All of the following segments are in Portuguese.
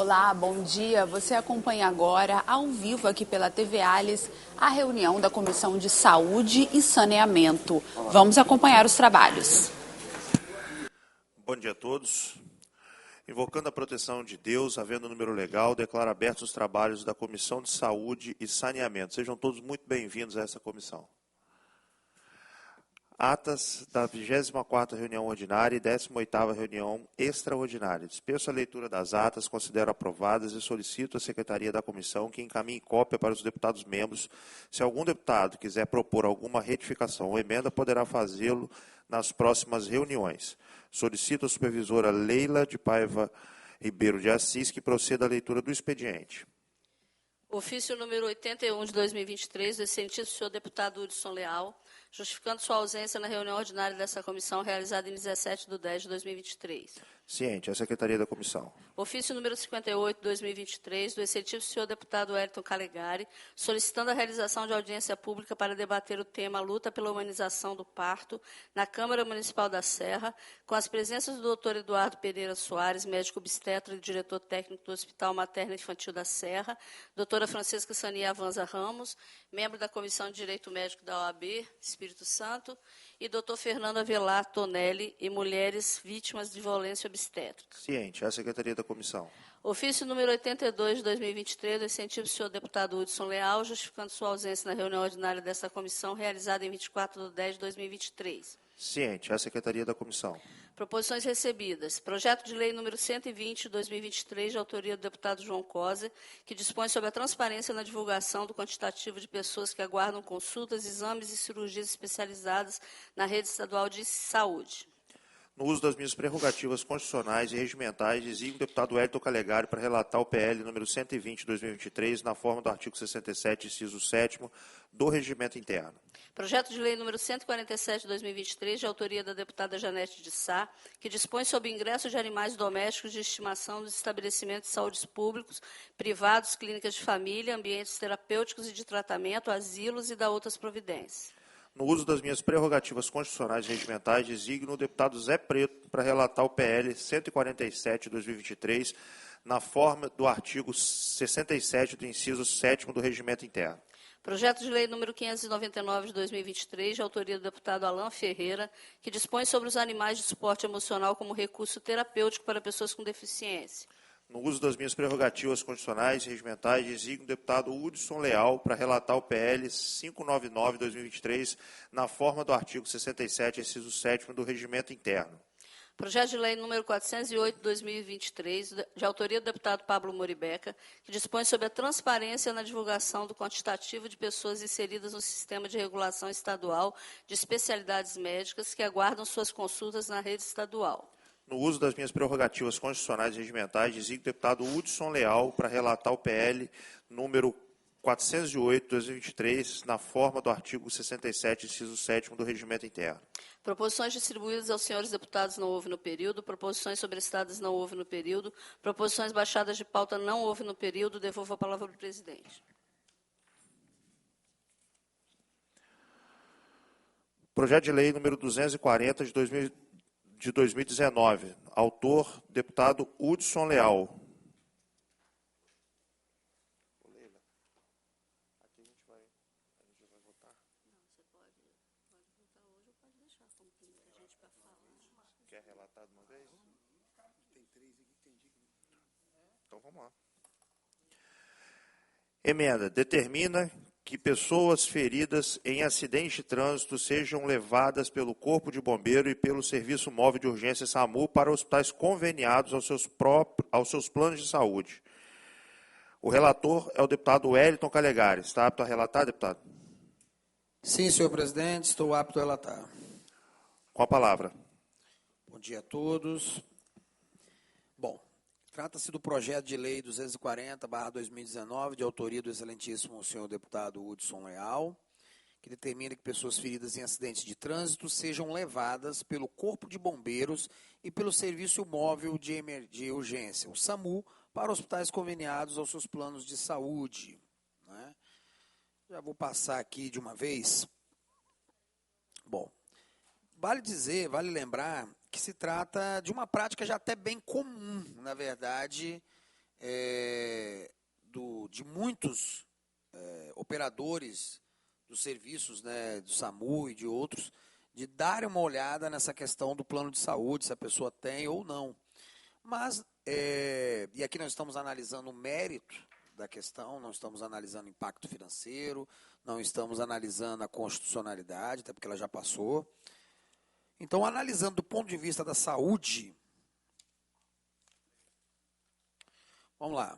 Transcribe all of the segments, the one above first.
Olá, bom dia. Você acompanha agora, ao vivo aqui pela TV Alice, a reunião da Comissão de Saúde e Saneamento. Vamos acompanhar os trabalhos. Bom dia a todos. Invocando a proteção de Deus, havendo número legal, declaro abertos os trabalhos da Comissão de Saúde e Saneamento. Sejam todos muito bem-vindos a essa comissão. Atas da 24ª reunião ordinária e 18ª reunião extraordinária. Dispenso a leitura das atas, considero aprovadas e solicito à Secretaria da Comissão que encaminhe cópia para os deputados membros. Se algum deputado quiser propor alguma retificação ou emenda, poderá fazê-lo nas próximas reuniões. Solicito à supervisora Leila de Paiva Ribeiro de Assis que proceda à leitura do expediente. Ofício número 81 de 2023, do excelentíssimo senhor deputado Hudson Leal, justificando sua ausência na reunião ordinária dessa comissão, realizada em 17/10/2023. Ciente, a Secretaria da Comissão. Ofício número 58 de 2023, do excelentíssimo senhor deputado Wellington Calegari, solicitando a realização de audiência pública para debater o tema Luta pela Humanização do Parto na Câmara Municipal da Serra, com as presenças do Dr. Eduardo Pereira Soares, médico obstetra e diretor técnico do Hospital Materno Infantil da Serra, doutora Francisca Sania Avanza Ramos, membro da Comissão de Direito Médico da OAB, Espírito Santo, e doutor Fernando Avelar Tonelli e mulheres vítimas de violência obstétrica. Ciente, a Secretaria da Comissão. Ofício número 82 de 2023, do excelentíssimo senhor deputado Hudson Leal, justificando sua ausência na reunião ordinária dessa comissão, realizada em 24/10/2023. Ciente, a Secretaria da Comissão. Proposições recebidas. Projeto de lei número 120 de 2023, de autoria do deputado João Cosa, que dispõe sobre a transparência na divulgação do quantitativo de pessoas que aguardam consultas, exames e cirurgias especializadas na rede estadual de saúde. No uso das minhas prerrogativas constitucionais e regimentais, designo o deputado Wellington Calegari para relatar o PL número 120 de 2023, na forma do artigo 67, inciso 7º, do Regimento Interno. Projeto de lei número 147 de 2023, de autoria da deputada Janete de Sá, que dispõe sobre o ingresso de animais domésticos de estimação dos estabelecimentos de saúde públicos, privados, clínicas de família, ambientes terapêuticos e de tratamento, asilos e da outras providências. No uso das minhas prerrogativas constitucionais e regimentais, designo o deputado Zé Preto para relatar o PL 147 de 2023, na forma do artigo 67 do inciso 7º do Regimento Interno. Projeto de lei número 599 de 2023, de autoria do deputado Alain Ferreira, que dispõe sobre os animais de suporte emocional como recurso terapêutico para pessoas com deficiência. No uso das minhas prerrogativas constitucionais e regimentais, designo o deputado Hudson Leal para relatar o PL 599 de 2023, na forma do artigo 67, inciso 7º do Regimento Interno. Projeto de lei número 408 de 2023, de autoria do deputado Pablo Moribeca, que dispõe sobre a transparência na divulgação do quantitativo de pessoas inseridas no sistema de regulação estadual de especialidades médicas que aguardam suas consultas na rede estadual. No uso das minhas prerrogativas constitucionais e regimentais, designo o deputado Hudson Leal para relatar o PL número 408 de 2023, na forma do artigo 67, inciso 7º do Regimento Interno. Proposições distribuídas aos senhores deputados não houve no período, proposições sobrestadas não houve no período, proposições baixadas de pauta não houve no período. Devolvo a palavra ao presidente. Projeto de lei número 240 de 2019. Autor, deputado Hudson Leal. Aqui a gente vai votar. Não, você pode votar hoje ou pode deixar, como tem muita gente para falar. Quer relatar de uma vez? Tem 3 aqui que tem dica. Então vamos lá. Emenda. Determina que pessoas feridas em acidente de trânsito sejam levadas pelo Corpo de Bombeiro e pelo Serviço Móvel de Urgência SAMU para hospitais conveniados aos seus planos de saúde. O relator é o deputado Wellington Calegari. Está apto a relatar, deputado? Sim, senhor presidente, estou apto a relatar. Com a palavra. Bom dia a todos. Bom, trata-se do projeto de lei 240/2019, de autoria do excelentíssimo senhor deputado Hudson Leal, que determina que pessoas feridas em acidentes de trânsito sejam levadas pelo Corpo de Bombeiros e pelo Serviço Móvel de Urgência, o SAMU, para hospitais conveniados aos seus planos de saúde. Né? Já vou passar aqui de uma vez. Bom, vale lembrar que se trata de uma prática já até bem comum, na verdade, de muitos operadores dos serviços, né, do SAMU e de outros, de darem uma olhada nessa questão do plano de saúde, se a pessoa tem ou não. Mas, e aqui nós estamos analisando o mérito da questão, não estamos analisando o impacto financeiro, não estamos analisando a constitucionalidade, até porque ela já passou. Então, analisando do ponto de vista da saúde, vamos lá.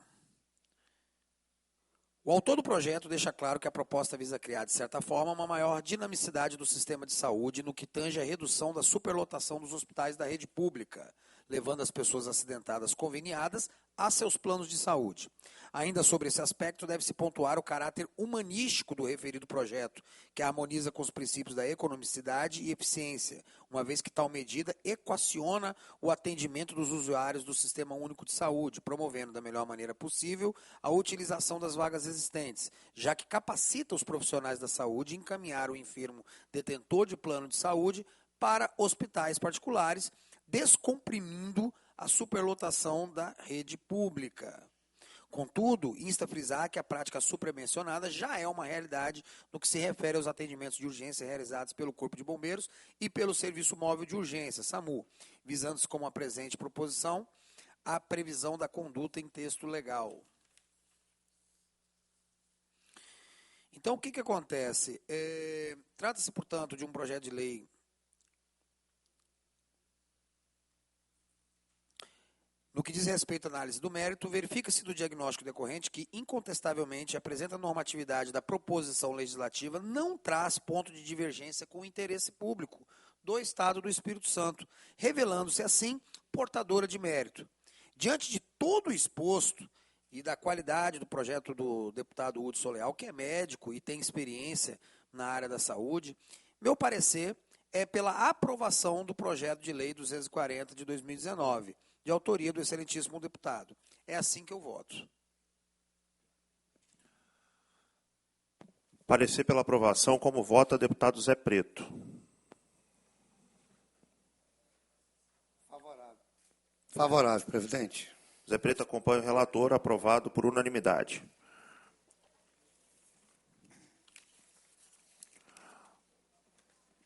O autor do projeto deixa claro que a proposta visa criar, de certa forma, uma maior dinamicidade do sistema de saúde no que tange a redução da superlotação dos hospitais da rede pública, levando as pessoas acidentadas conveniadas a seus planos de saúde. Ainda sobre esse aspecto, deve-se pontuar o caráter humanístico do referido projeto, que harmoniza com os princípios da economicidade e eficiência, uma vez que tal medida equaciona o atendimento dos usuários do Sistema Único de Saúde, promovendo da melhor maneira possível a utilização das vagas existentes, já que capacita os profissionais da saúde a encaminhar o enfermo detentor de plano de saúde para hospitais particulares, descomprimindo a superlotação da rede pública. Contudo, insta a frisar que a prática supramencionada já é uma realidade no que se refere aos atendimentos de urgência realizados pelo Corpo de Bombeiros e pelo Serviço Móvel de Urgência, SAMU, visando-se como a presente proposição a previsão da conduta em texto legal. Então, o que acontece? Trata-se, portanto, de um projeto de lei no que diz respeito à análise do mérito, verifica-se do diagnóstico decorrente que, incontestavelmente, apresenta normatividade da proposição legislativa não traz ponto de divergência com o interesse público do Estado do Espírito Santo, revelando-se, assim, portadora de mérito. Diante de todo o exposto e da qualidade do projeto do deputado Hudson Leal, que é médico e tem experiência na área da saúde, meu parecer é pela aprovação do projeto de lei 240 de 2019, de autoria do excelentíssimo deputado. É assim que eu voto. Parecer pela aprovação, como vota deputado Zé Preto. Favorável. Favorável, presidente. Zé Preto acompanha o relator, aprovado por unanimidade.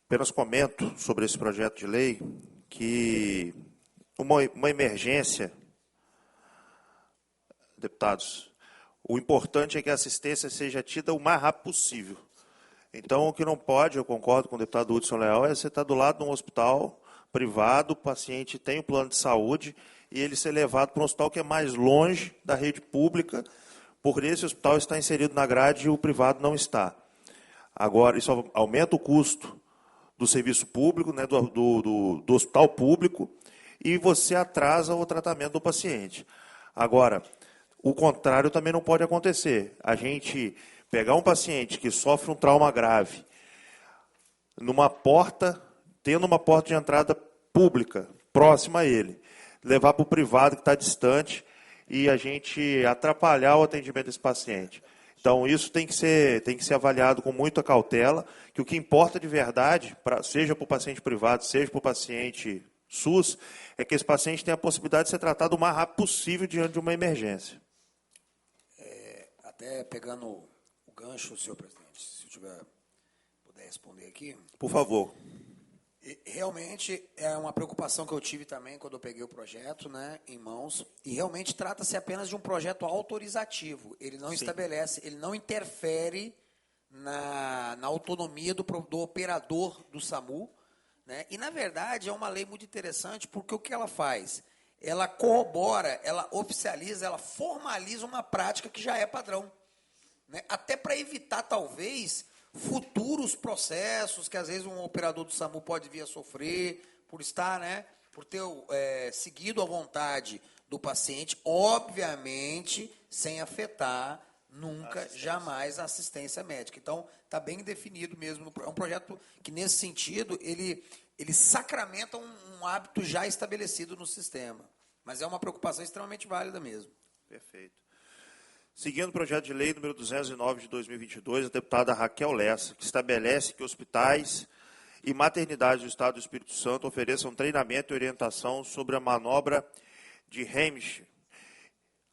Apenas comento sobre esse projeto de lei que uma emergência, deputados, o importante é que a assistência seja tida o mais rápido possível. Então, o que não pode, eu concordo com o deputado Hudson Leal, é você estar do lado de um hospital privado, o paciente tem um plano de saúde, e ele ser levado para um hospital que é mais longe da rede pública, por esse hospital está inserido na grade e o privado não está. Agora, isso aumenta o custo do serviço público, né, do hospital público, e você atrasa o tratamento do paciente. Agora, o contrário também não pode acontecer. A gente pegar um paciente que sofre um trauma grave, tendo uma porta de entrada pública, próxima a ele, levar para o privado que está distante e a gente atrapalhar o atendimento desse paciente. Então, isso tem que ser avaliado com muita cautela, que o que importa de verdade, seja para o paciente privado, seja para o paciente SUS, é que esse paciente tenha a possibilidade de ser tratado o mais rápido possível diante de uma emergência. Até pegando o gancho, senhor presidente, se eu puder responder aqui. Por favor. Realmente é uma preocupação que eu tive também quando eu peguei o projeto, né, em mãos, e realmente trata-se apenas de um projeto autorizativo. Ele não estabelece, ele não interfere na autonomia do operador do SAMU, né? E, na verdade, é uma lei muito interessante, porque o que ela faz? Ela corrobora, ela oficializa, ela formaliza uma prática que já é padrão, né? Até para evitar, talvez, futuros processos que, às vezes, um operador do SAMU pode vir a sofrer por estar, né, por ter seguido a vontade do paciente, obviamente, sem afetar nunca, jamais a assistência médica. Então, está bem definido mesmo. É um projeto que, nesse sentido, ele sacramenta um hábito já estabelecido no sistema. Mas é uma preocupação extremamente válida mesmo. Perfeito. Seguindo o projeto de lei número 209 de 2022, a deputada Raquel Lessa, que estabelece que hospitais e maternidades do Estado do Espírito Santo ofereçam treinamento e orientação sobre a manobra de Heimlich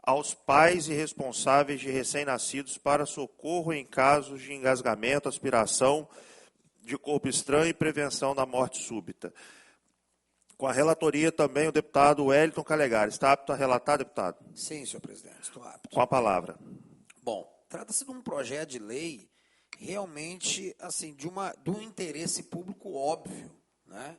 aos pais e responsáveis de recém-nascidos para socorro em casos de engasgamento, aspiração de corpo estranho e prevenção da morte súbita. Com a relatoria também o deputado Wellington Calegari. Está apto a relatar, deputado? Sim, senhor presidente, estou apto. Com a palavra. Bom, trata-se de um projeto de lei realmente assim de um interesse público óbvio, né?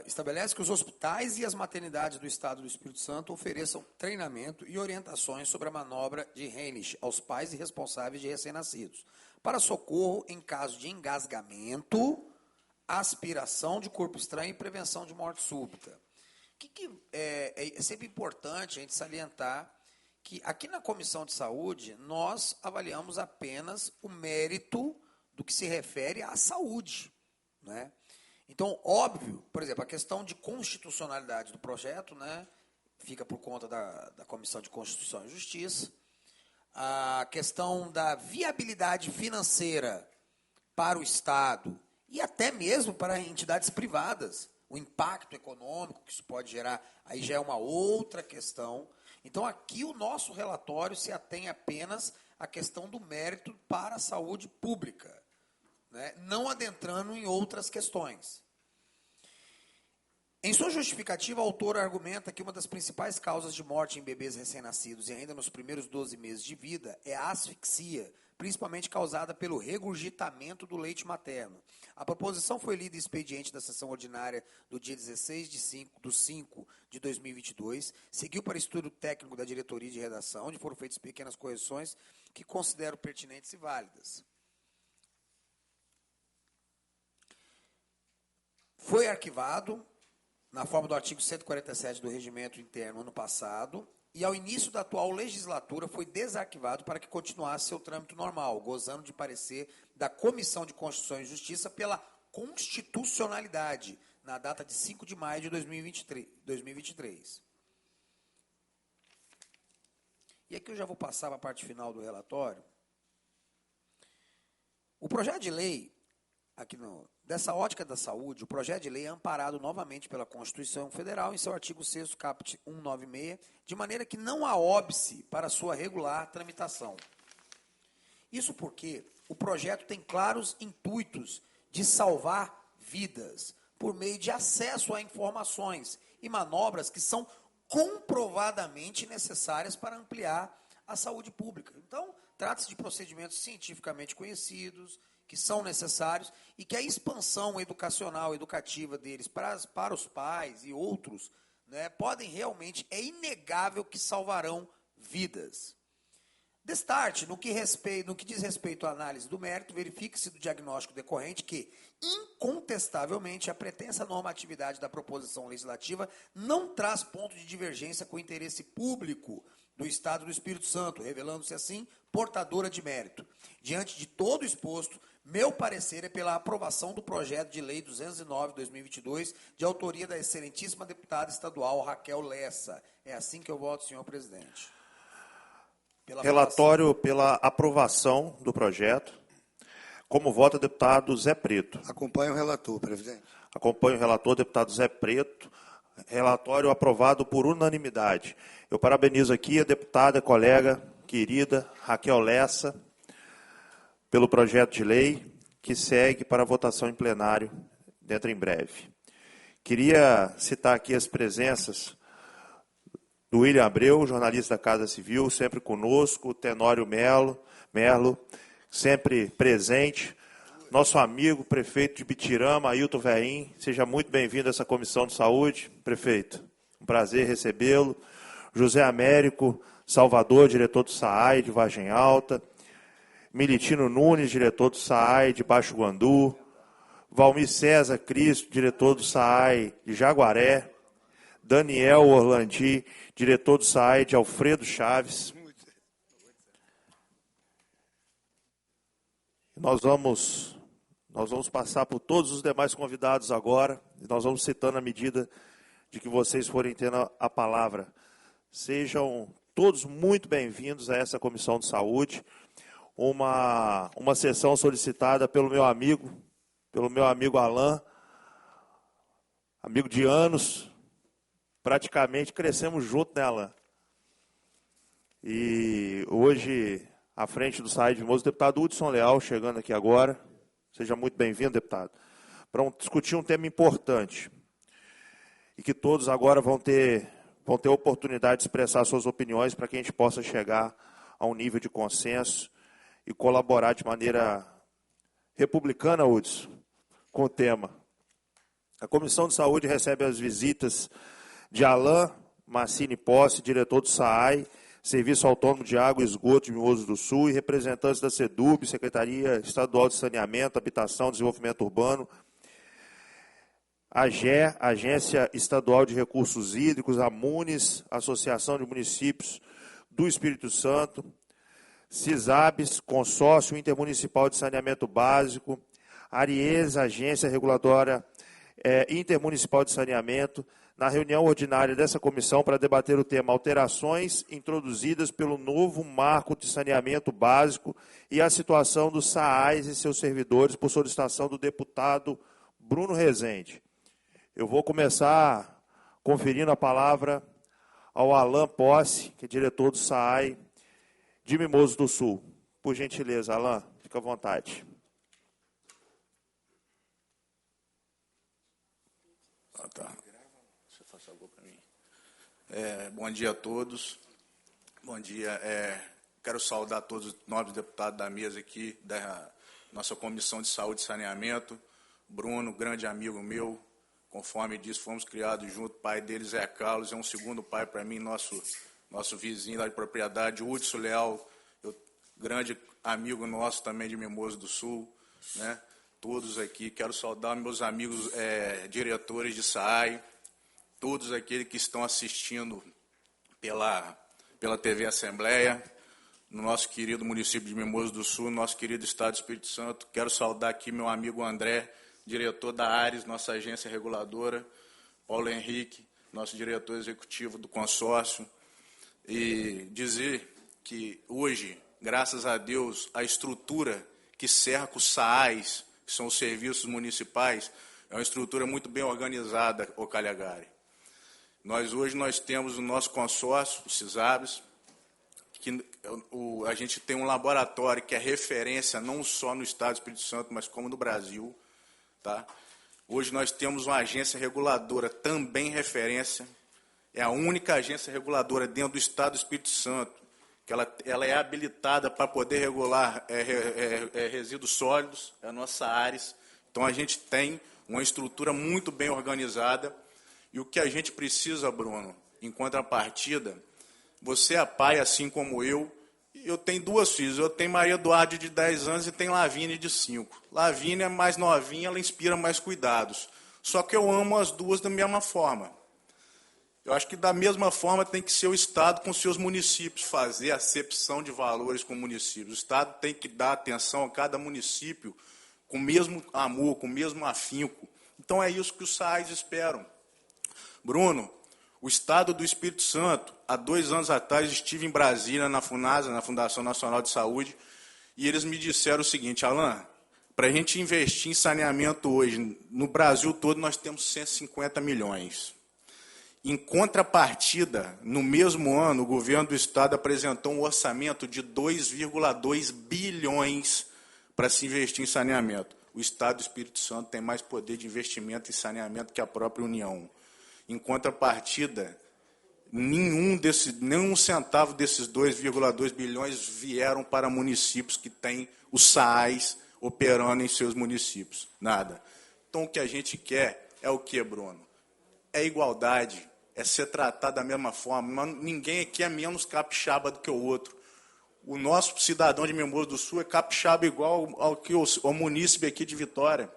Estabelece que os hospitais e as maternidades do Estado do Espírito Santo ofereçam treinamento e orientações sobre a manobra de Heimlich aos pais e responsáveis de recém-nascidos, para socorro em caso de engasgamento, aspiração de corpo estranho e prevenção de morte súbita. É sempre importante a gente salientar que aqui na Comissão de Saúde nós avaliamos apenas o mérito do que se refere à saúde, né? Então, óbvio, por exemplo, a questão de constitucionalidade do projeto, né, fica por conta da Comissão de Constituição e Justiça. A questão da viabilidade financeira para o Estado e até mesmo para entidades privadas, o impacto econômico que isso pode gerar, aí já é uma outra questão. Então, aqui o nosso relatório se atém apenas à questão do mérito para a saúde pública, né, não adentrando em outras questões. Em sua justificativa, o autor argumenta que uma das principais causas de morte em bebês recém-nascidos e ainda nos primeiros 12 meses de vida é a asfixia, principalmente causada pelo regurgitamento do leite materno. A proposição foi lida em expediente da sessão ordinária do dia 16 de 5 de 2022, seguiu para estudo técnico da diretoria de redação, onde foram feitas pequenas correções que considero pertinentes e válidas. Foi arquivado na forma do artigo 147 do Regimento Interno ano passado, e ao início da atual legislatura foi desarquivado para que continuasse seu trâmite normal, gozando de parecer da Comissão de Constituição e Justiça pela constitucionalidade, na data de 5 de maio de 2023. E aqui eu já vou passar para a parte final do relatório. O projeto de lei, dessa ótica da saúde, o projeto de lei é amparado novamente pela Constituição Federal em seu artigo 6º, caput 196, de maneira que não há óbice para sua regular tramitação. Isso porque o projeto tem claros intuitos de salvar vidas por meio de acesso a informações e manobras que são comprovadamente necessárias para ampliar a saúde pública. Então, trata-se de procedimentos cientificamente conhecidos, que são necessários, e que a expansão educacional, educativa deles para os pais e outros, né, podem realmente, é inegável que salvarão vidas. Destarte, no que diz respeito à análise do mérito, verifique-se do diagnóstico decorrente que, incontestavelmente, a pretensa normatividade da proposição legislativa não traz ponto de divergência com o interesse público do Estado do Espírito Santo, revelando-se assim portadora de mérito. Diante de todo o exposto, meu parecer é pela aprovação do projeto de lei 209/2022, de autoria da excelentíssima deputada estadual Raquel Lessa. É assim que eu voto, senhor presidente. Relatório pela aprovação do projeto. Como vota o deputado Zé Preto? Acompanho o relator, presidente. Acompanho o relator, deputado Zé Preto. Relatório aprovado por unanimidade. Eu parabenizo aqui a deputada, colega, querida Raquel Lessa, pelo projeto de lei, que segue para votação em plenário dentro em breve. Queria citar aqui as presenças do William Abreu, jornalista da Casa Civil, sempre conosco, Tenório Merlo, sempre presente, nosso amigo, prefeito de Bitirama, Ailton Veim, seja muito bem-vindo a essa Comissão de Saúde, prefeito, um prazer recebê-lo. José Américo Salvador, diretor do SAAI de Vargem Alta, Militino Nunes, diretor do SAAI de Baixo Guandu, Valmir César Cristo, diretor do SAAI de Jaguaré, Daniel Orlandi, diretor do SAAI de Alfredo Chaves. Nós vamos passar por todos os demais convidados agora, e nós vamos citando à medida de que vocês forem tendo a palavra. Sejam todos muito bem-vindos a essa Comissão de Saúde, uma sessão solicitada pelo meu amigo Alain, amigo de anos, praticamente crescemos juntos, né, Alain? E hoje, à frente do SAAI de Mimoso, o deputado Hudson Leal, chegando aqui agora. Seja muito bem-vindo, deputado. Para discutir um tema importante. E que todos agora vão ter oportunidade de expressar suas opiniões para que a gente possa chegar a um nível de consenso e colaborar de maneira republicana, Hudson, com o tema. A Comissão de Saúde recebe as visitas de Alain Massini Posse, diretor do SAAI, Serviço Autônomo de Água e Esgoto de Mimoso do Sul, e representantes da SEDUB, Secretaria Estadual de Saneamento, Habitação e Desenvolvimento Urbano, a AGE, Agência Estadual de Recursos Hídricos, a MUNES, Associação de Municípios do Espírito Santo, CISABS, Consórcio Intermunicipal de Saneamento Básico, ARIES, Agência Reguladora Intermunicipal de Saneamento, na reunião ordinária dessa comissão para debater o tema alterações introduzidas pelo novo marco de saneamento básico e a situação dos SAAIs e seus servidores por solicitação do deputado Bruno Rezende. Eu vou começar conferindo a palavra ao Alain Posse, que é diretor do SAAI de Mimoso do Sul. Por gentileza, Alain, fica à vontade. Tá. Você faz favor para mim. Bom dia a todos. Bom dia. Quero saudar todos os nobres deputados da mesa aqui, da nossa Comissão de Saúde e Saneamento. Bruno, grande amigo meu, conforme disse, fomos criados juntos. O pai dele, Zé Carlos, é um segundo pai para mim, nosso vizinho lá de propriedade. Hudson Leal, grande amigo nosso também de Mimoso do Sul, né? Todos aqui, quero saudar meus amigos diretores de SAAI, todos aqueles que estão assistindo pela TV Assembleia, no nosso querido município de Mimoso do Sul, nosso querido Estado do Espírito Santo. Quero saudar aqui meu amigo André, diretor da ARES, nossa agência reguladora, Paulo Henrique, nosso diretor executivo do consórcio, e dizer que hoje, graças a Deus, a estrutura que cerca os SAAIs, que são os serviços municipais, é uma estrutura muito bem organizada, ô Calegari. Hoje nós temos o nosso consórcio, o CISABS, que a gente tem um laboratório que é referência não só no Estado do Espírito Santo, mas como no Brasil. Tá? Hoje nós temos uma agência reguladora também referência, é a única agência reguladora dentro do Estado do Espírito Santo, que ela é habilitada para poder regular resíduos sólidos, é a nossa ARES. Então, a gente tem uma estrutura muito bem organizada. E o que a gente precisa, Bruno, em contrapartida, você é pai, assim como eu tenho duas filhas. Eu tenho Maria Eduarda, de 10 anos, e tenho Lavínia, de 5. Lavínia é mais novinha, ela inspira mais cuidados. Só que eu amo as duas da mesma forma. Eu acho que da mesma forma tem que ser o Estado com seus municípios, fazer acepção de valores com municípios. O Estado tem que dar atenção a cada município com o mesmo amor, com o mesmo afinco. Então é isso que os SAAIs esperam. Bruno, o Estado do Espírito Santo, há 2 anos atrás, estive em Brasília, na FUNASA, na Fundação Nacional de Saúde, e eles me disseram o seguinte: Alain, para a gente investir em saneamento hoje, no Brasil todo, nós temos 150 milhões. Em contrapartida, no mesmo ano, o governo do Estado apresentou um orçamento de 2,2 bilhões para se investir em saneamento. O Estado do Espírito Santo tem mais poder de investimento em saneamento que a própria União. Em contrapartida, nenhum centavo desses 2,2 bilhões vieram para municípios que têm os SAAIs operando em seus municípios. Nada. Então, o que a gente quer é o quê, Bruno? É igualdade. É ser tratado da mesma forma. Ninguém aqui é menos capixaba do que o outro. O nosso cidadão de Mimoso do Sul é capixaba igual ao munícipe aqui de Vitória.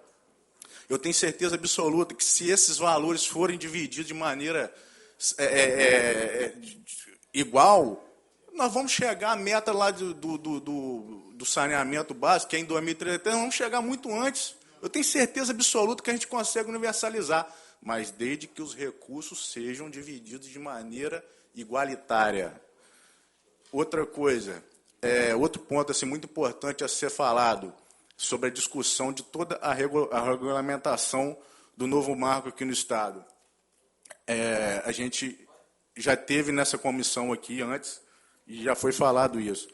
Eu tenho certeza absoluta que se esses valores forem divididos de maneira igual, nós vamos chegar à meta lá do saneamento básico, que é em 2030, vamos chegar muito antes. Eu tenho certeza absoluta que a gente consegue universalizar, mas desde que os recursos sejam divididos de maneira igualitária. Outra coisa, outro ponto assim, muito importante a ser falado, sobre a discussão de toda a regulamentação do novo marco aqui no Estado. A gente já teve nessa comissão aqui antes e já foi falado isso.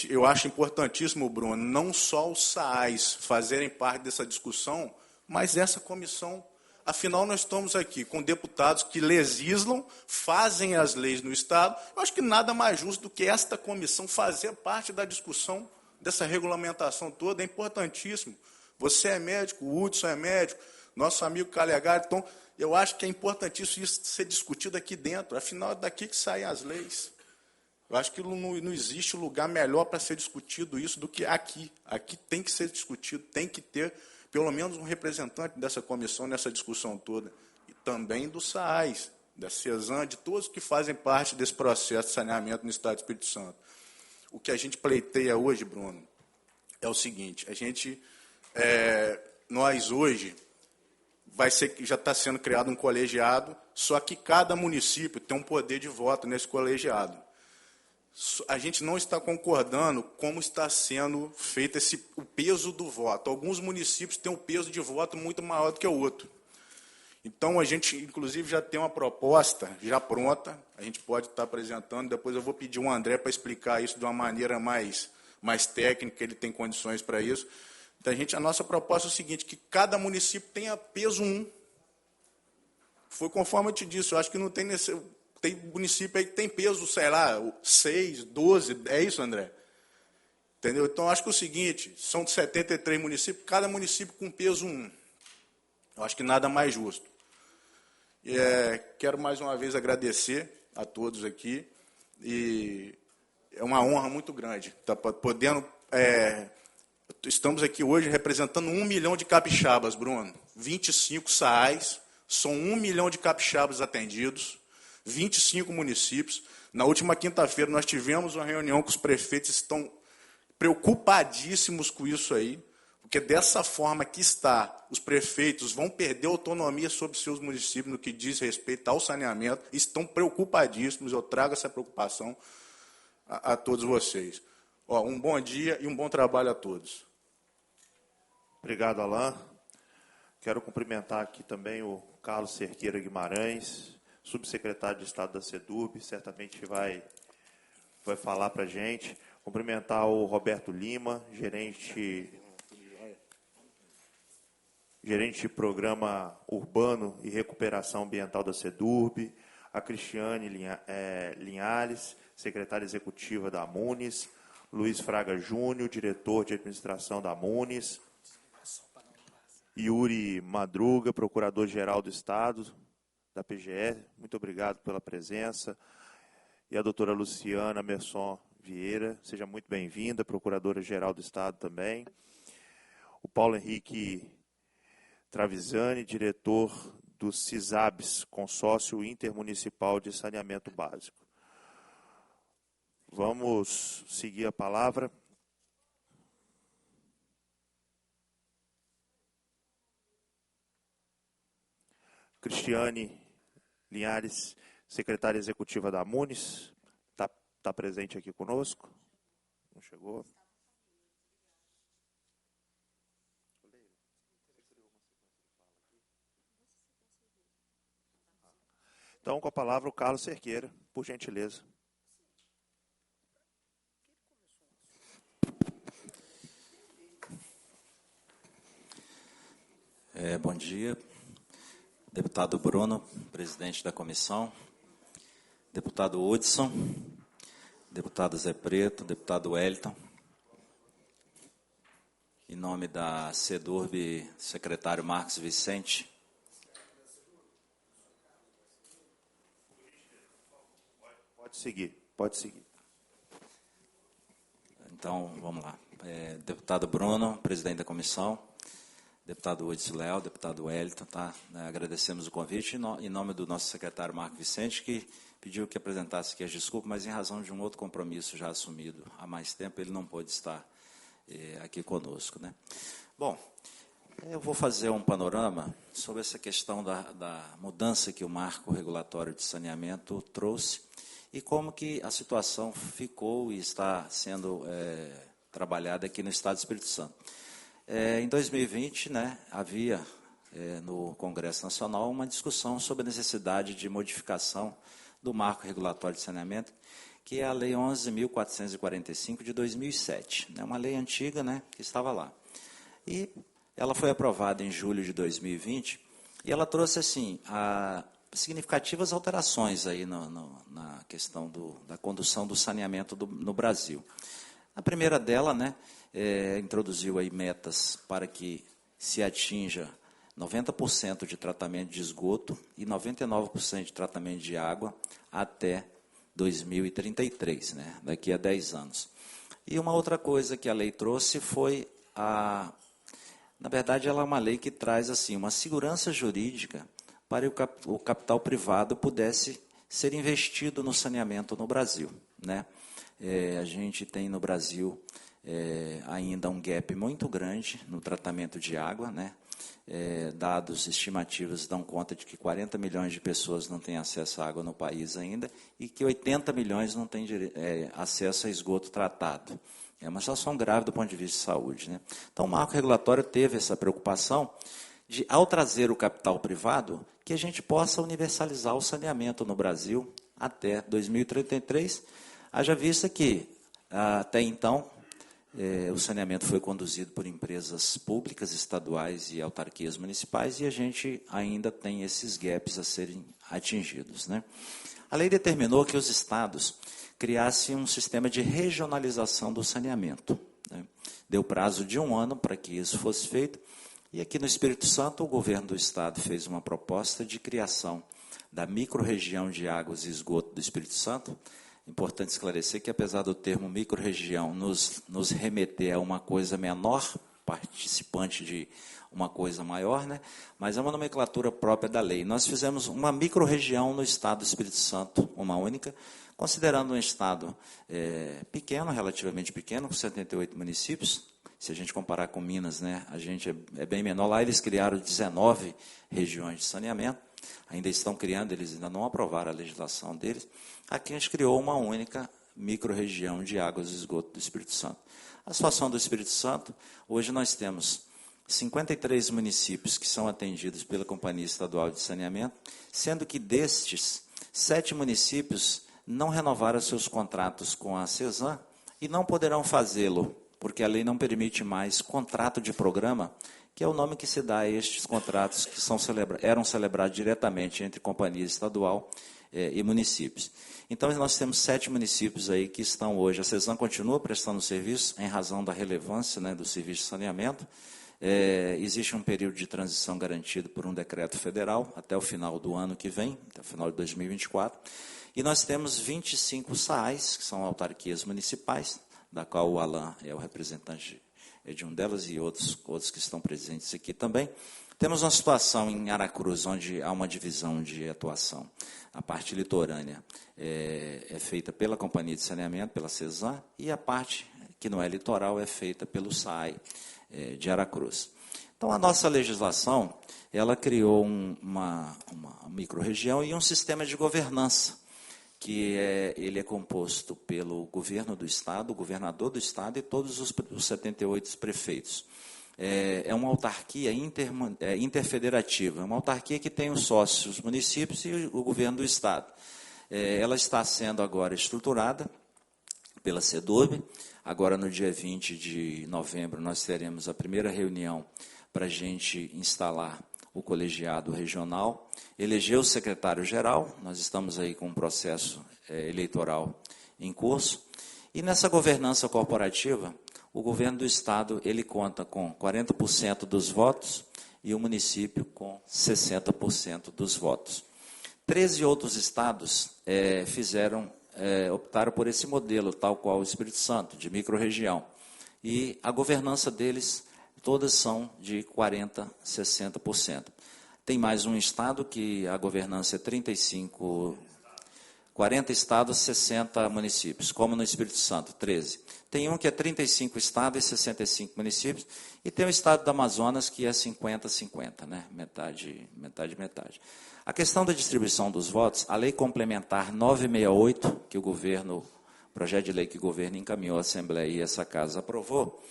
Eu acho importantíssimo, Bruno, não só os SAAs fazerem parte dessa discussão, mas essa comissão. Afinal, nós estamos aqui com deputados que legislam, fazem as leis no Estado. Eu acho que nada mais justo do que esta comissão fazer parte da discussão dessa regulamentação toda. É importantíssimo. Você é médico, o Hudson é médico, nosso amigo Calegari. Então, eu acho que é importantíssimo isso ser discutido aqui dentro. Afinal, é daqui que saem as leis. Eu acho que não existe lugar melhor para ser discutido isso do que aqui. Aqui tem que ser discutido, tem que ter pelo menos um representante dessa comissão nessa discussão toda. E também do SAAS, da CESAM, de todos que fazem parte desse processo de saneamento no Estado do Espírito Santo. O que a gente pleiteia hoje, Bruno, é o seguinte, nós hoje, já está sendo criado um colegiado, só que cada município tem um poder de voto nesse colegiado. A gente não está concordando como está sendo feito o peso do voto. Alguns municípios têm um peso de voto muito maior do que o outro. Então, a gente, inclusive, já tem uma proposta já pronta, a gente pode estar apresentando, depois eu vou pedir ao André para explicar isso de uma maneira mais técnica, ele tem condições para isso. Então, a nossa proposta é o seguinte, que cada município tenha peso 1. Foi conforme eu te disse, eu acho que não tem tem município aí que tem peso, sei lá, 6, 12, é isso, André? Entendeu? Então, acho que é o seguinte, são 73 municípios, cada município com peso 1. Eu acho que nada mais justo. Quero mais uma vez agradecer a todos aqui, e é uma honra muito grande estar podendo... estamos aqui hoje representando 1 milhão de capixabas, Bruno, 25 SAAs, são 1 milhão de capixabas atendidos, 25 municípios. Na última quinta-feira, nós tivemos uma reunião com os prefeitos, estão preocupadíssimos com isso aí, porque dessa forma que está, os prefeitos vão perder autonomia sobre seus municípios no que diz respeito ao saneamento, estão preocupadíssimos, eu trago essa preocupação a todos vocês. Um bom dia e um bom trabalho a todos. Obrigado, Alain. Quero cumprimentar aqui também o Carlos Cerqueira Guimarães, subsecretário de Estado da CEDURB, certamente vai falar para a gente. Cumprimentar o Roberto Lima, gerente de Programa Urbano e Recuperação Ambiental da CEDURB, a Cristiane Linhares, secretária executiva da Amunis, Luiz Fraga Júnior, diretor de administração da Amunis, Yuri Madruga, procurador-geral do Estado, da PGE, muito obrigado pela presença, e a doutora Luciana Merson Vieira, seja muito bem-vinda, procuradora-geral do Estado também, o Paulo Henrique Travisani, diretor do CISABS, Consórcio Intermunicipal de Saneamento Básico. Vamos seguir a palavra. Cristiane Linhares, secretária executiva da Amunis, está presente aqui conosco? Não chegou? Então, com a palavra, o Carlos Cerqueira, por gentileza. Bom dia. Deputado Bruno, presidente da comissão, deputado Hudson, deputado Zé Preto, deputado Wellington, em nome da CEDURB, secretário Marcos Vicente. Pode seguir. Então, vamos lá. Deputado Bruno, presidente da comissão, deputado Hudson Léo, deputado Wellington, tá? Agradecemos o convite em nome do nosso secretário Marco Vicente, que pediu que apresentasse aqui as desculpas, mas em razão de um outro compromisso já assumido há mais tempo, ele não pôde estar aqui conosco, né? Bom, eu vou fazer um panorama sobre essa questão da mudança que o marco regulatório de saneamento trouxe e como que a situação ficou e está sendo trabalhada aqui no Estado do Espírito Santo. Em 2020, né, havia no Congresso Nacional uma discussão sobre a necessidade de modificação do marco regulatório de saneamento, que é a Lei 11.445 de 2007. É uma lei antiga, né, que estava lá. E ela foi aprovada em julho de 2020 e ela trouxe assim, significativas alterações aí na questão da condução do saneamento no Brasil. A primeira dela, né, introduziu aí metas para que se atinja 90% de tratamento de esgoto e 99% de tratamento de água até 2033, né, daqui a 10 anos. E uma outra coisa que a lei trouxe foi na verdade, ela é uma lei que traz assim uma segurança jurídica para que o capital privado pudesse ser investido no saneamento no Brasil, né? A gente tem no Brasil ainda um gap muito grande no tratamento de água, né? Dados estimativos dão conta de que 40 milhões de pessoas não têm acesso à água no país ainda e que 80 milhões não têm acesso a esgoto tratado. É uma situação grave do ponto de vista de saúde, né? Então, o marco regulatório teve essa preocupação de, ao trazer o capital privado, que a gente possa universalizar o saneamento no Brasil até 2033, haja vista que, até então, o saneamento foi conduzido por empresas públicas, estaduais e autarquias municipais, e a gente ainda tem esses gaps a serem atingidos, né? A lei determinou que os estados criassem um sistema de regionalização do saneamento, né? Deu prazo de 1 ano para que isso fosse feito, e aqui no Espírito Santo o governo do estado fez uma proposta de criação da microrregião de águas e esgoto do Espírito Santo. Importante esclarecer que, apesar do termo microrregião nos remeter a uma coisa menor, participante de uma coisa maior, né? Mas é uma nomenclatura própria da lei. Nós fizemos uma microrregião no estado do Espírito Santo, uma única, considerando um estado pequeno, relativamente pequeno, com 78 municípios. Se a gente comparar com Minas, né, a gente é bem menor. Lá eles criaram 19 regiões de saneamento. Ainda estão criando, eles ainda não aprovaram a legislação deles. Aqui a gente criou uma única microrregião de águas e esgoto do Espírito Santo. A situação do Espírito Santo, hoje nós temos 53 municípios que são atendidos pela Companhia Estadual de Saneamento, sendo que destes, 7 municípios não renovaram seus contratos com a CESAM e não poderão fazê-lo, porque a lei não permite mais contrato de programa, que é o nome que se dá a estes contratos que eram celebrados diretamente entre companhia estadual e municípios. Então, nós temos 7 municípios aí que estão hoje. A CESAM continua prestando serviço em razão da relevância, né, do serviço de saneamento. Existe um período de transição garantido por um decreto federal até o final do ano que vem, até o final de 2024. E nós temos 25 SAAIs, que são autarquias municipais, da qual o Alain é o representante de um delas e outros que estão presentes aqui também. Temos uma situação em Aracruz, onde há uma divisão de atuação. A parte litorânea é feita pela Companhia de Saneamento, pela CESAM, e a parte que não é litoral é feita pelo SAAI de Aracruz. Então, a nossa legislação, ela criou uma microrregião e um sistema de governança, que ele é composto pelo governo do Estado, o governador do Estado e todos os 78 prefeitos. É uma autarquia interfederativa, é uma autarquia que tem os sócios, os municípios e o governo do Estado. Ela está sendo agora estruturada pela CEDURB. Agora, no dia 20 de novembro, nós teremos a primeira reunião para a gente instalar o colegiado regional, elegeu o secretário-geral, nós estamos aí com um processo eleitoral em curso, e nessa governança corporativa, o governo do Estado ele conta com 40% dos votos e o município com 60% dos votos. 13 outros estados optaram por esse modelo, tal qual o Espírito Santo, de microrregião, e a governança deles todas são de 40%, 60%. Tem mais um estado que a governança é 40 estados, 60 municípios, como no Espírito Santo, 13. Tem um que é 35 estados e 65 municípios, e tem o estado do Amazonas que é 50-50, né? Metade. A questão da distribuição dos votos, a lei complementar 968, que o projeto de lei que o governo encaminhou à Assembleia e essa casa aprovou,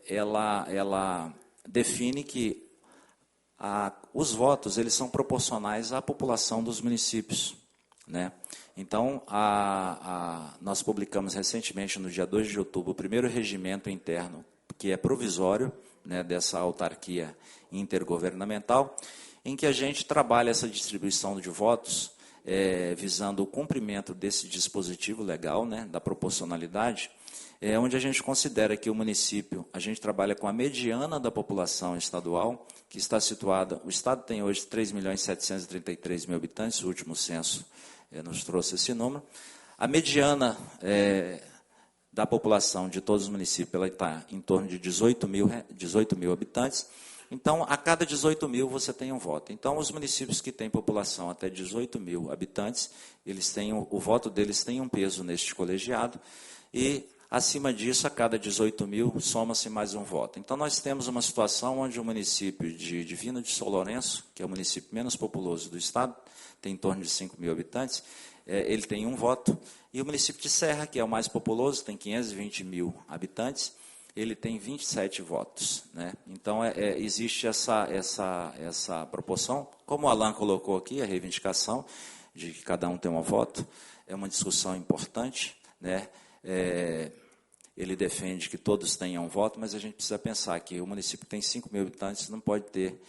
ela define que os votos eles são proporcionais à população dos municípios. né? Então, nós publicamos recentemente, no dia 2 de outubro, o primeiro regimento interno, que é provisório, né, dessa autarquia intergovernamental, em que a gente trabalha essa distribuição de votos, visando o cumprimento desse dispositivo legal, né, da proporcionalidade, onde a gente considera que o município, a gente trabalha com a mediana da população estadual, que está situada, o Estado tem hoje 3.733.000 habitantes, o último censo nos trouxe esse número. A mediana da população de todos os municípios, ela está em torno de 18 mil habitantes. Então, a cada 18 mil você tem um voto. Então, os municípios que têm população até 18 mil habitantes, o voto deles tem um peso neste colegiado, e acima disso, a cada 18 mil, soma-se mais um voto. Então, nós temos uma situação onde o município de Divino de São Lourenço, que é o município menos populoso do Estado, tem em torno de 5 mil habitantes, ele tem um voto, e o município de Serra, que é o mais populoso, tem 520 mil habitantes, ele tem 27 votos, né? Então, existe essa proporção. Como o Alan colocou aqui, a reivindicação de que cada um tem um voto, é uma discussão importante, né? Ele defende que todos tenham voto, mas a gente precisa pensar que o município que tem 5 mil habitantes não pode ter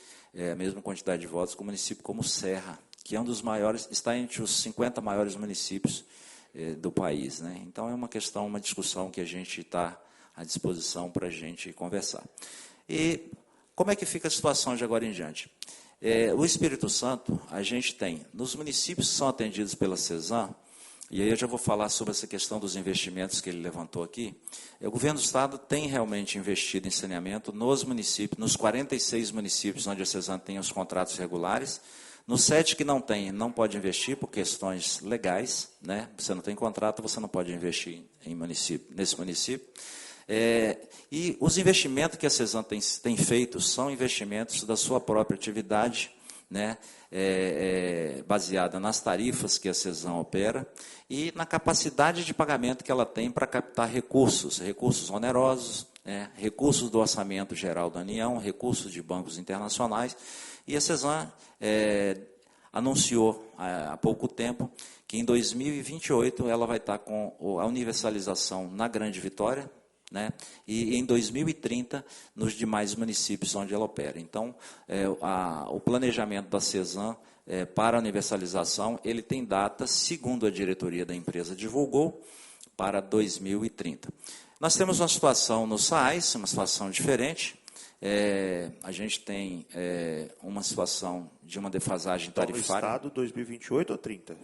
a mesma quantidade de votos que o município como Serra, que é um dos maiores, está entre os 50 maiores municípios do país, né? Então, é uma discussão que a gente está à disposição para a gente conversar. E como é que fica a situação de agora em diante? O Espírito Santo, a gente tem, nos municípios que são atendidos pela CESAM, e aí eu já vou falar sobre essa questão dos investimentos que ele levantou aqui, o governo do Estado tem realmente investido em saneamento nos municípios, nos 46 municípios onde a CESAM tem os contratos regulares. Nos 7 que não tem, não pode investir por questões legais, né? Você não tem contrato, você não pode investir nesse município. E os investimentos que a CESAM tem feito são investimentos da sua própria atividade, né? Baseada nas tarifas que a CESAM opera e na capacidade de pagamento que ela tem para captar recursos onerosos, recursos do Orçamento Geral da União, recursos de bancos internacionais. E a CESAM anunciou há pouco tempo que em 2028 ela vai estar com a universalização na Grande Vitória, né? E em 2030 nos demais municípios onde ela opera. Então, o planejamento da CESAM para a universalização, ele tem data, segundo a diretoria da empresa divulgou, para 2030. Nós temos uma situação no SAAS, uma situação diferente. A gente tem uma situação de uma defasagem tarifária. No Estado, 2028 ou 30?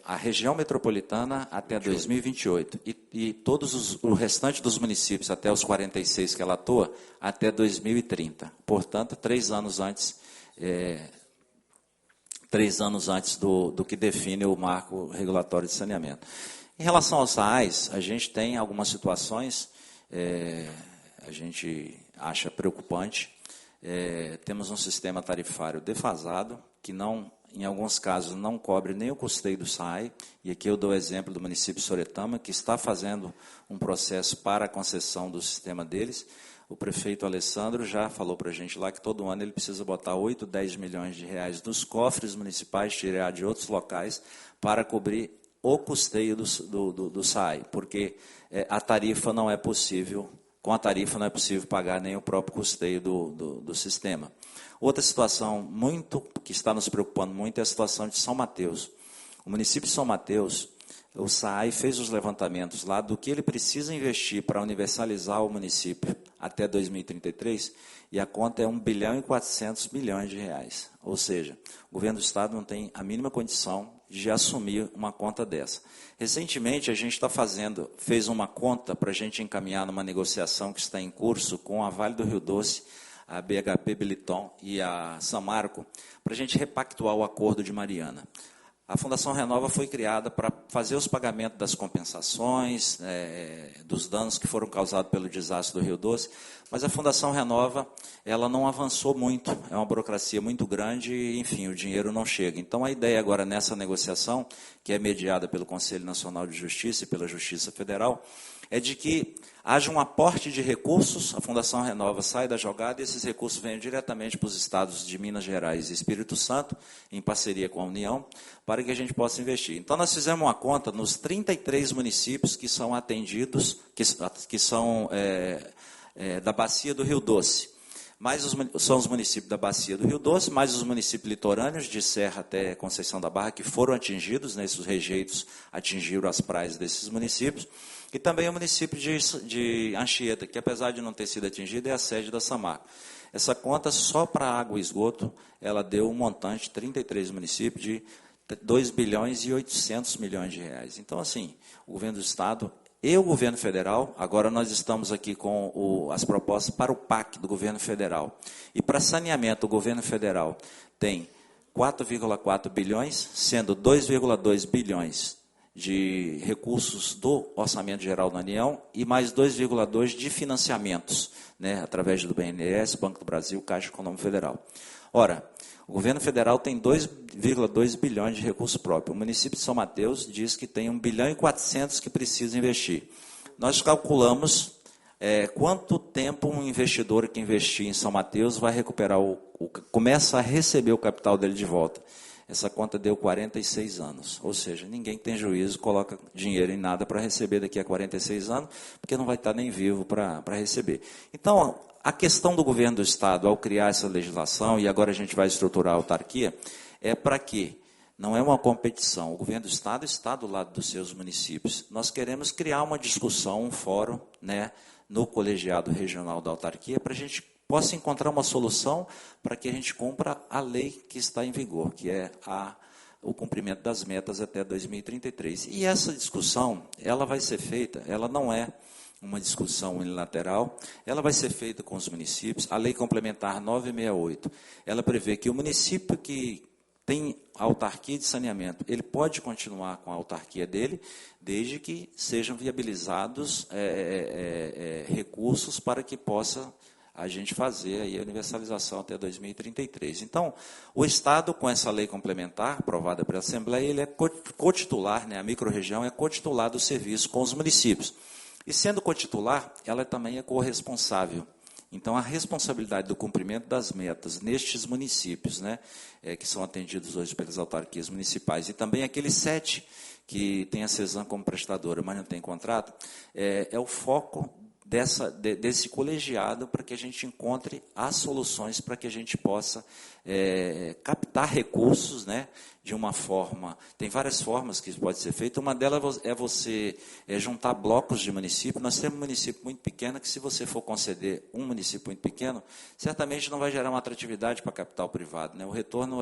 A região metropolitana até 2028 e o restante dos municípios, até os 46 que ela atua, até 2030. Portanto, 3 anos antes, 3 anos antes do que define o marco regulatório de saneamento. Em relação aos SAAS, a gente tem algumas situações, a gente acha preocupante. Temos um sistema tarifário defasado, que em alguns casos não cobre nem o custeio do SAAI, e aqui eu dou o exemplo do município de Soretama, que está fazendo um processo para a concessão do sistema deles. O prefeito Alessandro já falou para a gente lá que todo ano ele precisa botar 8, 10 milhões de reais dos cofres municipais, tirar de outros locais, para cobrir o custeio do SAAI, porque a tarifa não é possível, com a tarifa não é possível pagar nem o próprio custeio do sistema. Outra situação que está nos preocupando muito é a situação de São Mateus. O município de São Mateus, o SAAI fez os levantamentos lá do que ele precisa investir para universalizar o município até 2033, e a conta é 1 bilhão e 400 milhões de reais. Ou seja, o governo do Estado não tem a mínima condição de assumir uma conta dessa. Recentemente, a gente fez uma conta para a gente encaminhar numa negociação que está em curso com a Vale do Rio Doce, a BHP Billiton e a Samarco, para a gente repactuar o acordo de Mariana. A Fundação Renova foi criada para fazer os pagamentos das compensações, dos danos que foram causados pelo desastre do Rio Doce, mas a Fundação Renova, ela não avançou muito, é uma burocracia muito grande e, enfim, o dinheiro não chega. Então, a ideia agora nessa negociação, que é mediada pelo Conselho Nacional de Justiça e pela Justiça Federal, é de que haja um aporte de recursos, a Fundação Renova sai da jogada e esses recursos venham diretamente para os estados de Minas Gerais e Espírito Santo, em parceria com a União, para que a gente possa investir. Então, nós fizemos uma conta nos 33 municípios que são atendidos, que são da Bacia do Rio Doce. São os municípios da Bacia do Rio Doce, mais os municípios litorâneos, de Serra até Conceição da Barra, que foram atingidos, né, esses rejeitos atingiram as praias desses municípios, e também o município de Anchieta, que apesar de não ter sido atingido, é a sede da Samarco. Essa conta, só para água e esgoto, ela deu um montante, 33 municípios, de 2 bilhões e 800 milhões de reais. Então, assim, o governo do Estado e o governo federal, agora nós estamos aqui com as propostas para o PAC do governo federal. E para saneamento, o governo federal tem 4,4 bilhões, sendo 2,2 bilhões de recursos do Orçamento Geral da União e mais 2,2 de financiamentos, né, através do BNDES, Banco do Brasil, Caixa Econômica Federal. Ora, o governo federal tem 2,2 bilhões de recursos próprios. O município de São Mateus diz que tem 1 bilhão e 400 que precisa investir. Nós calculamos quanto tempo um investidor que investir em São Mateus vai recuperar, começa a receber o capital dele de volta. Essa conta deu 46 anos, ou seja, ninguém que tem juízo coloca dinheiro em nada para receber daqui a 46 anos, porque não vai estar nem vivo para receber. Então, a questão do governo do Estado, ao criar essa legislação, e agora a gente vai estruturar a autarquia, é para quê? Não é uma competição. O governo do Estado está do lado dos seus municípios. Nós queremos criar uma discussão, um fórum, né, no colegiado regional da autarquia, para a gente possa encontrar uma solução para que a gente cumpra a lei que está em vigor, que é o cumprimento das metas até 2033. E essa discussão, ela vai ser feita, ela não é uma discussão unilateral, ela vai ser feita com os municípios. A Lei Complementar 968, ela prevê que o município que tem autarquia de saneamento, ele pode continuar com a autarquia dele, desde que sejam viabilizados recursos para que possa a gente fazer aí a universalização até 2033. Então, o Estado, com essa lei complementar, aprovada pela Assembleia, ele é cotitular, né, a microrregião é cotitular do serviço com os municípios. E sendo cotitular, ela também é corresponsável. Então, a responsabilidade do cumprimento das metas nestes municípios, né, que são atendidos hoje pelas autarquias municipais, e também aqueles 7 que têm a CESAM como prestadora, mas não tem contrato, é o foco desse colegiado para que a gente encontre as soluções para que a gente possa captar recursos, né, de uma forma. Tem várias formas que isso pode ser feito. Uma delas é você juntar blocos de município. Nós temos um município muito pequeno que, se você for conceder um município muito pequeno, certamente não vai gerar uma atratividade para capital privado, né? O retorno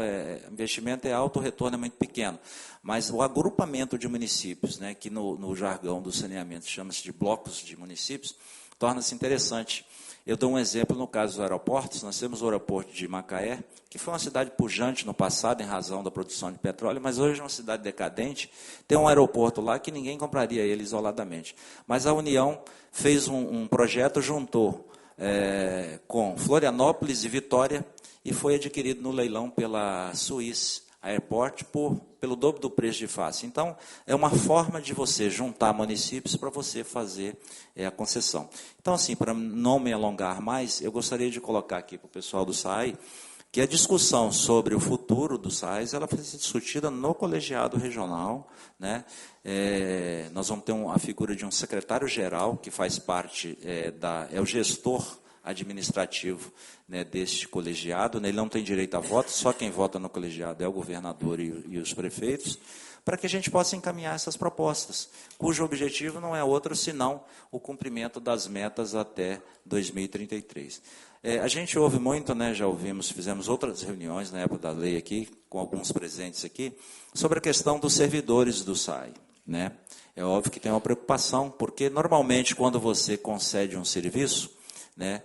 investimento é alto, o retorno é muito pequeno. Mas o agrupamento de municípios, né, que no jargão do saneamento chama-se de blocos de municípios, torna-se interessante. Eu dou um exemplo no caso dos aeroportos. Nós temos o aeroporto de Macaé, que foi uma cidade pujante no passado em razão da produção de petróleo, mas hoje é uma cidade decadente. Tem um aeroporto lá que ninguém compraria ele isoladamente. Mas a União fez um projeto, juntou com Florianópolis e Vitória, e foi adquirido no leilão pela Swiss Airport pelo dobro do preço de face. Então, é uma forma de você juntar municípios para você fazer a concessão. Então, assim, para não me alongar mais, eu gostaria de colocar aqui para o pessoal do SAI que a discussão sobre o futuro do SAIS, ela vai ser discutida no colegiado regional, né? Nós vamos ter a figura de um secretário-geral, que faz parte, é o gestor administrativo, né, deste colegiado, né? Ele não tem direito a voto, só quem vota no colegiado é o governador e os prefeitos, para que a gente possa encaminhar essas propostas, cujo objetivo não é outro senão o cumprimento das metas até 2033. A gente ouve muito, né, já ouvimos, fizemos outras reuniões na época da lei aqui, com alguns presentes aqui, sobre a questão dos servidores do SAI, né? É óbvio que tem uma preocupação, porque normalmente quando você concede um serviço, né,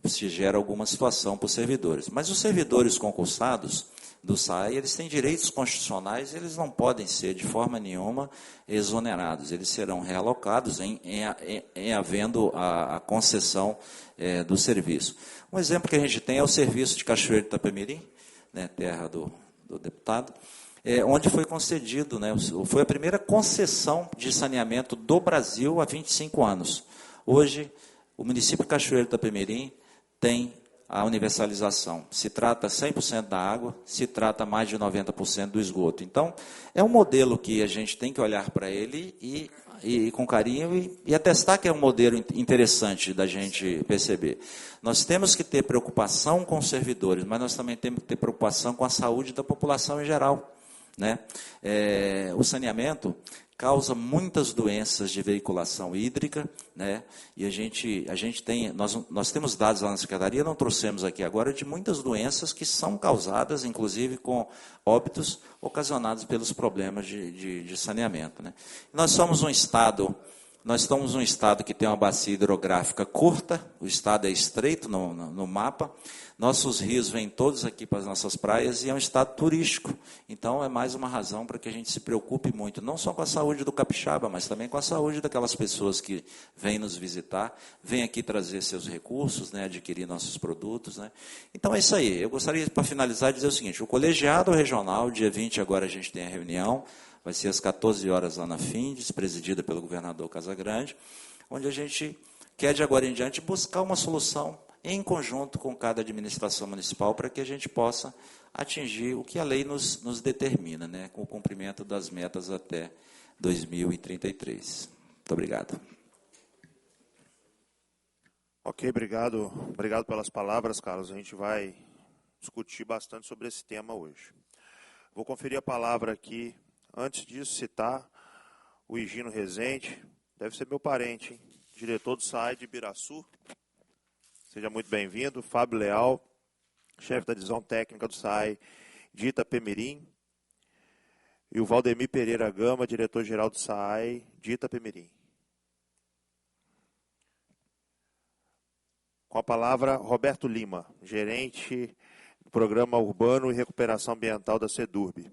se gera alguma situação para os servidores. Mas os servidores concursados do SAI, eles têm direitos constitucionais, eles não podem ser de forma nenhuma exonerados. Eles serão realocados em havendo a concessão do serviço. Um exemplo que a gente tem é o serviço de Cachoeiro de Itapemirim, né, terra do deputado, onde foi concedido, né, foi a primeira concessão de saneamento do Brasil há 25 anos. Hoje, o município de Cachoeiro de Itapemirim tem a universalização. Se trata 100% da água, se trata mais de 90% do esgoto. Então, é um modelo que a gente tem que olhar para ele e com carinho e atestar que é um modelo interessante da gente perceber. Nós temos que ter preocupação com os servidores, mas nós também temos que ter preocupação com a saúde da população em geral, né? O saneamento causa muitas doenças de veiculação hídrica, né? E nós temos dados lá na Secretaria, não trouxemos aqui agora, de muitas doenças que são causadas, inclusive com óbitos ocasionados pelos problemas de saneamento, né? Nós somos um estado que tem uma bacia hidrográfica curta, o estado é estreito no mapa, nossos rios vêm todos aqui para as nossas praias e é um estado turístico. Então, é mais uma razão para que a gente se preocupe muito, não só com a saúde do capixaba, mas também com a saúde daquelas pessoas que vêm nos visitar, vêm aqui trazer seus recursos, né, adquirir nossos produtos, né. Então, é isso aí. Eu gostaria, para finalizar, de dizer o seguinte: o colegiado regional, dia 20, agora a gente tem a reunião, vai ser às 14 horas lá na Findes, presidida pelo governador Casagrande, onde a gente quer, de agora em diante, buscar uma solução em conjunto com cada administração municipal para que a gente possa atingir o que a lei nos determina, né, com o cumprimento das metas até 2033. Muito obrigado. Ok, obrigado. Obrigado pelas palavras, Carlos. A gente vai discutir bastante sobre esse tema hoje. Vou conferir a palavra aqui. Antes disso, citar o Higino Rezende, deve ser meu parente, hein? Diretor do SAI de Ibiraçu. Seja muito bem-vindo. Fábio Leal, chefe da divisão técnica do SAI de Itapemirim. E o Valdemir Pereira Gama, diretor-geral do SAI de Itapemirim. Com a palavra, Roberto Lima, gerente do Programa Urbano e Recuperação Ambiental da SEDURB.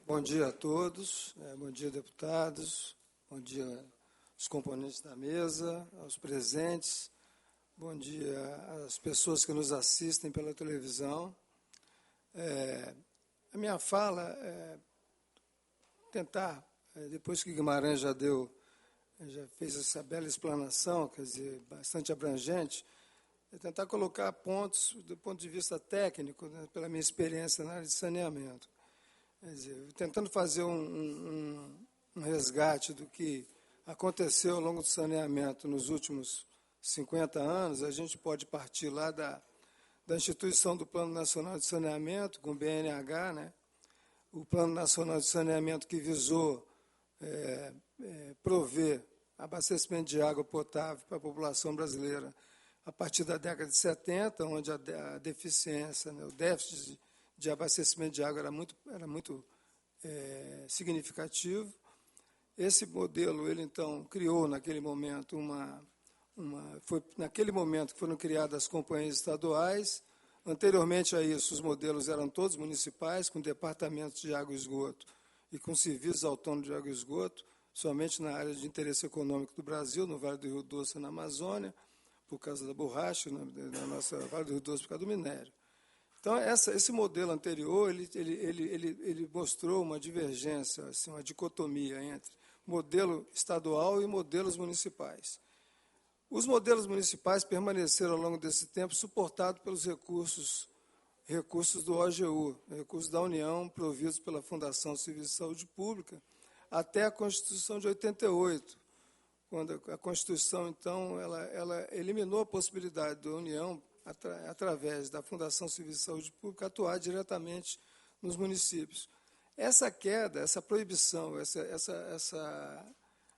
Bom dia a todos, bom dia, deputados, bom dia aos componentes da mesa, aos presentes, bom dia às pessoas que nos assistem pela televisão. A minha fala é tentar, depois que Guimarães já fez essa bela explanação, quer dizer, bastante abrangente, é tentar colocar pontos do ponto de vista técnico, né, pela minha experiência na área de saneamento. Quer dizer, tentando fazer um resgate do que aconteceu ao longo do saneamento nos últimos 50 anos, a gente pode partir lá da instituição do Plano Nacional de Saneamento, com o BNH, né? O Plano Nacional de Saneamento que visou prover abastecimento de água potável para a população brasileira a partir da década de 70, onde a deficiência, né, o déficit de abastecimento de água era muito significativo. Esse modelo, ele então criou naquele momento foi naquele momento que foram criadas as companhias estaduais. Anteriormente a isso, os modelos eram todos municipais, com departamentos de água e esgoto e com serviços autônomos de água e esgoto, somente na área de interesse econômico do Brasil, no Vale do Rio Doce, na Amazônia, por causa da borracha, na nossa Vale do Rio Doce, por causa do minério. Então, esse modelo anterior, ele mostrou uma divergência, assim, uma dicotomia entre modelo estadual e modelos municipais. Os modelos municipais permaneceram, ao longo desse tempo, suportados pelos recursos do OGU, recursos da União, providos pela Fundação Civil de Saúde Pública, até a Constituição de 88, quando a Constituição, então, ela eliminou a possibilidade da União, através da Fundação Civil de Saúde Pública, atuar diretamente nos municípios. Essa queda, essa proibição, essa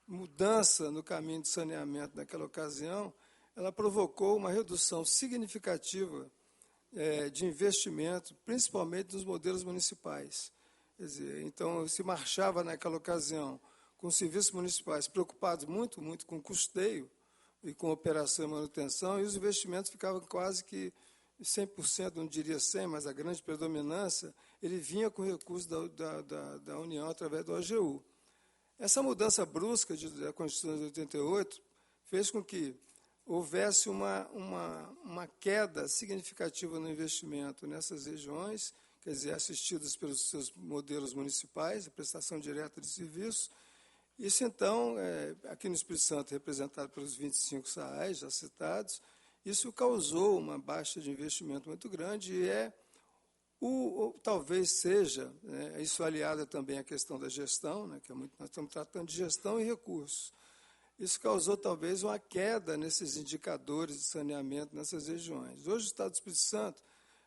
mudança no caminho de saneamento naquela ocasião, ela provocou uma redução significativa de investimento, principalmente nos modelos municipais. Quer dizer, então, se marchava naquela ocasião com serviços municipais preocupados muito com custeio e com operação e manutenção, e os investimentos ficavam quase que 100%, não diria 100%, mas a grande predominância, ele vinha com recursos da União através do OGU. Essa mudança brusca da Constituição de 88 fez com que houvesse uma queda significativa no investimento nessas regiões, quer dizer, assistidas pelos seus modelos municipais, a prestação direta de serviços. Isso, então, aqui no Espírito Santo, representado pelos 25 SAAIs já citados, isso causou uma baixa de investimento muito grande e talvez seja, né, isso aliado também à questão da gestão, né, que nós estamos tratando de gestão e recursos. Isso causou talvez uma queda nesses indicadores de saneamento nessas regiões. Hoje, o Estado do Espírito Santo,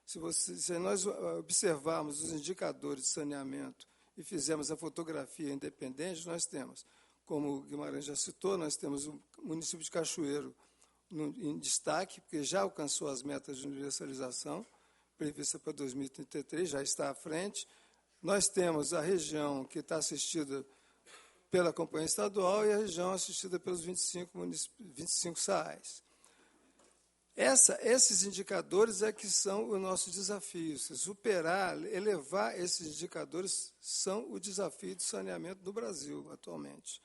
se nós observarmos os indicadores de saneamento e fizermos a fotografia independente, nós temos, como o Guimarães já citou, nós temos o município de Cachoeiro em destaque, porque já alcançou as metas de universalização, prevista para 2033, já está à frente. Nós temos a região que está assistida pela Companhia Estadual e a região assistida pelos 25 SAAIs. Esses indicadores é que são o nosso desafio. Superar, elevar esses indicadores são o desafio do saneamento no Brasil, atualmente.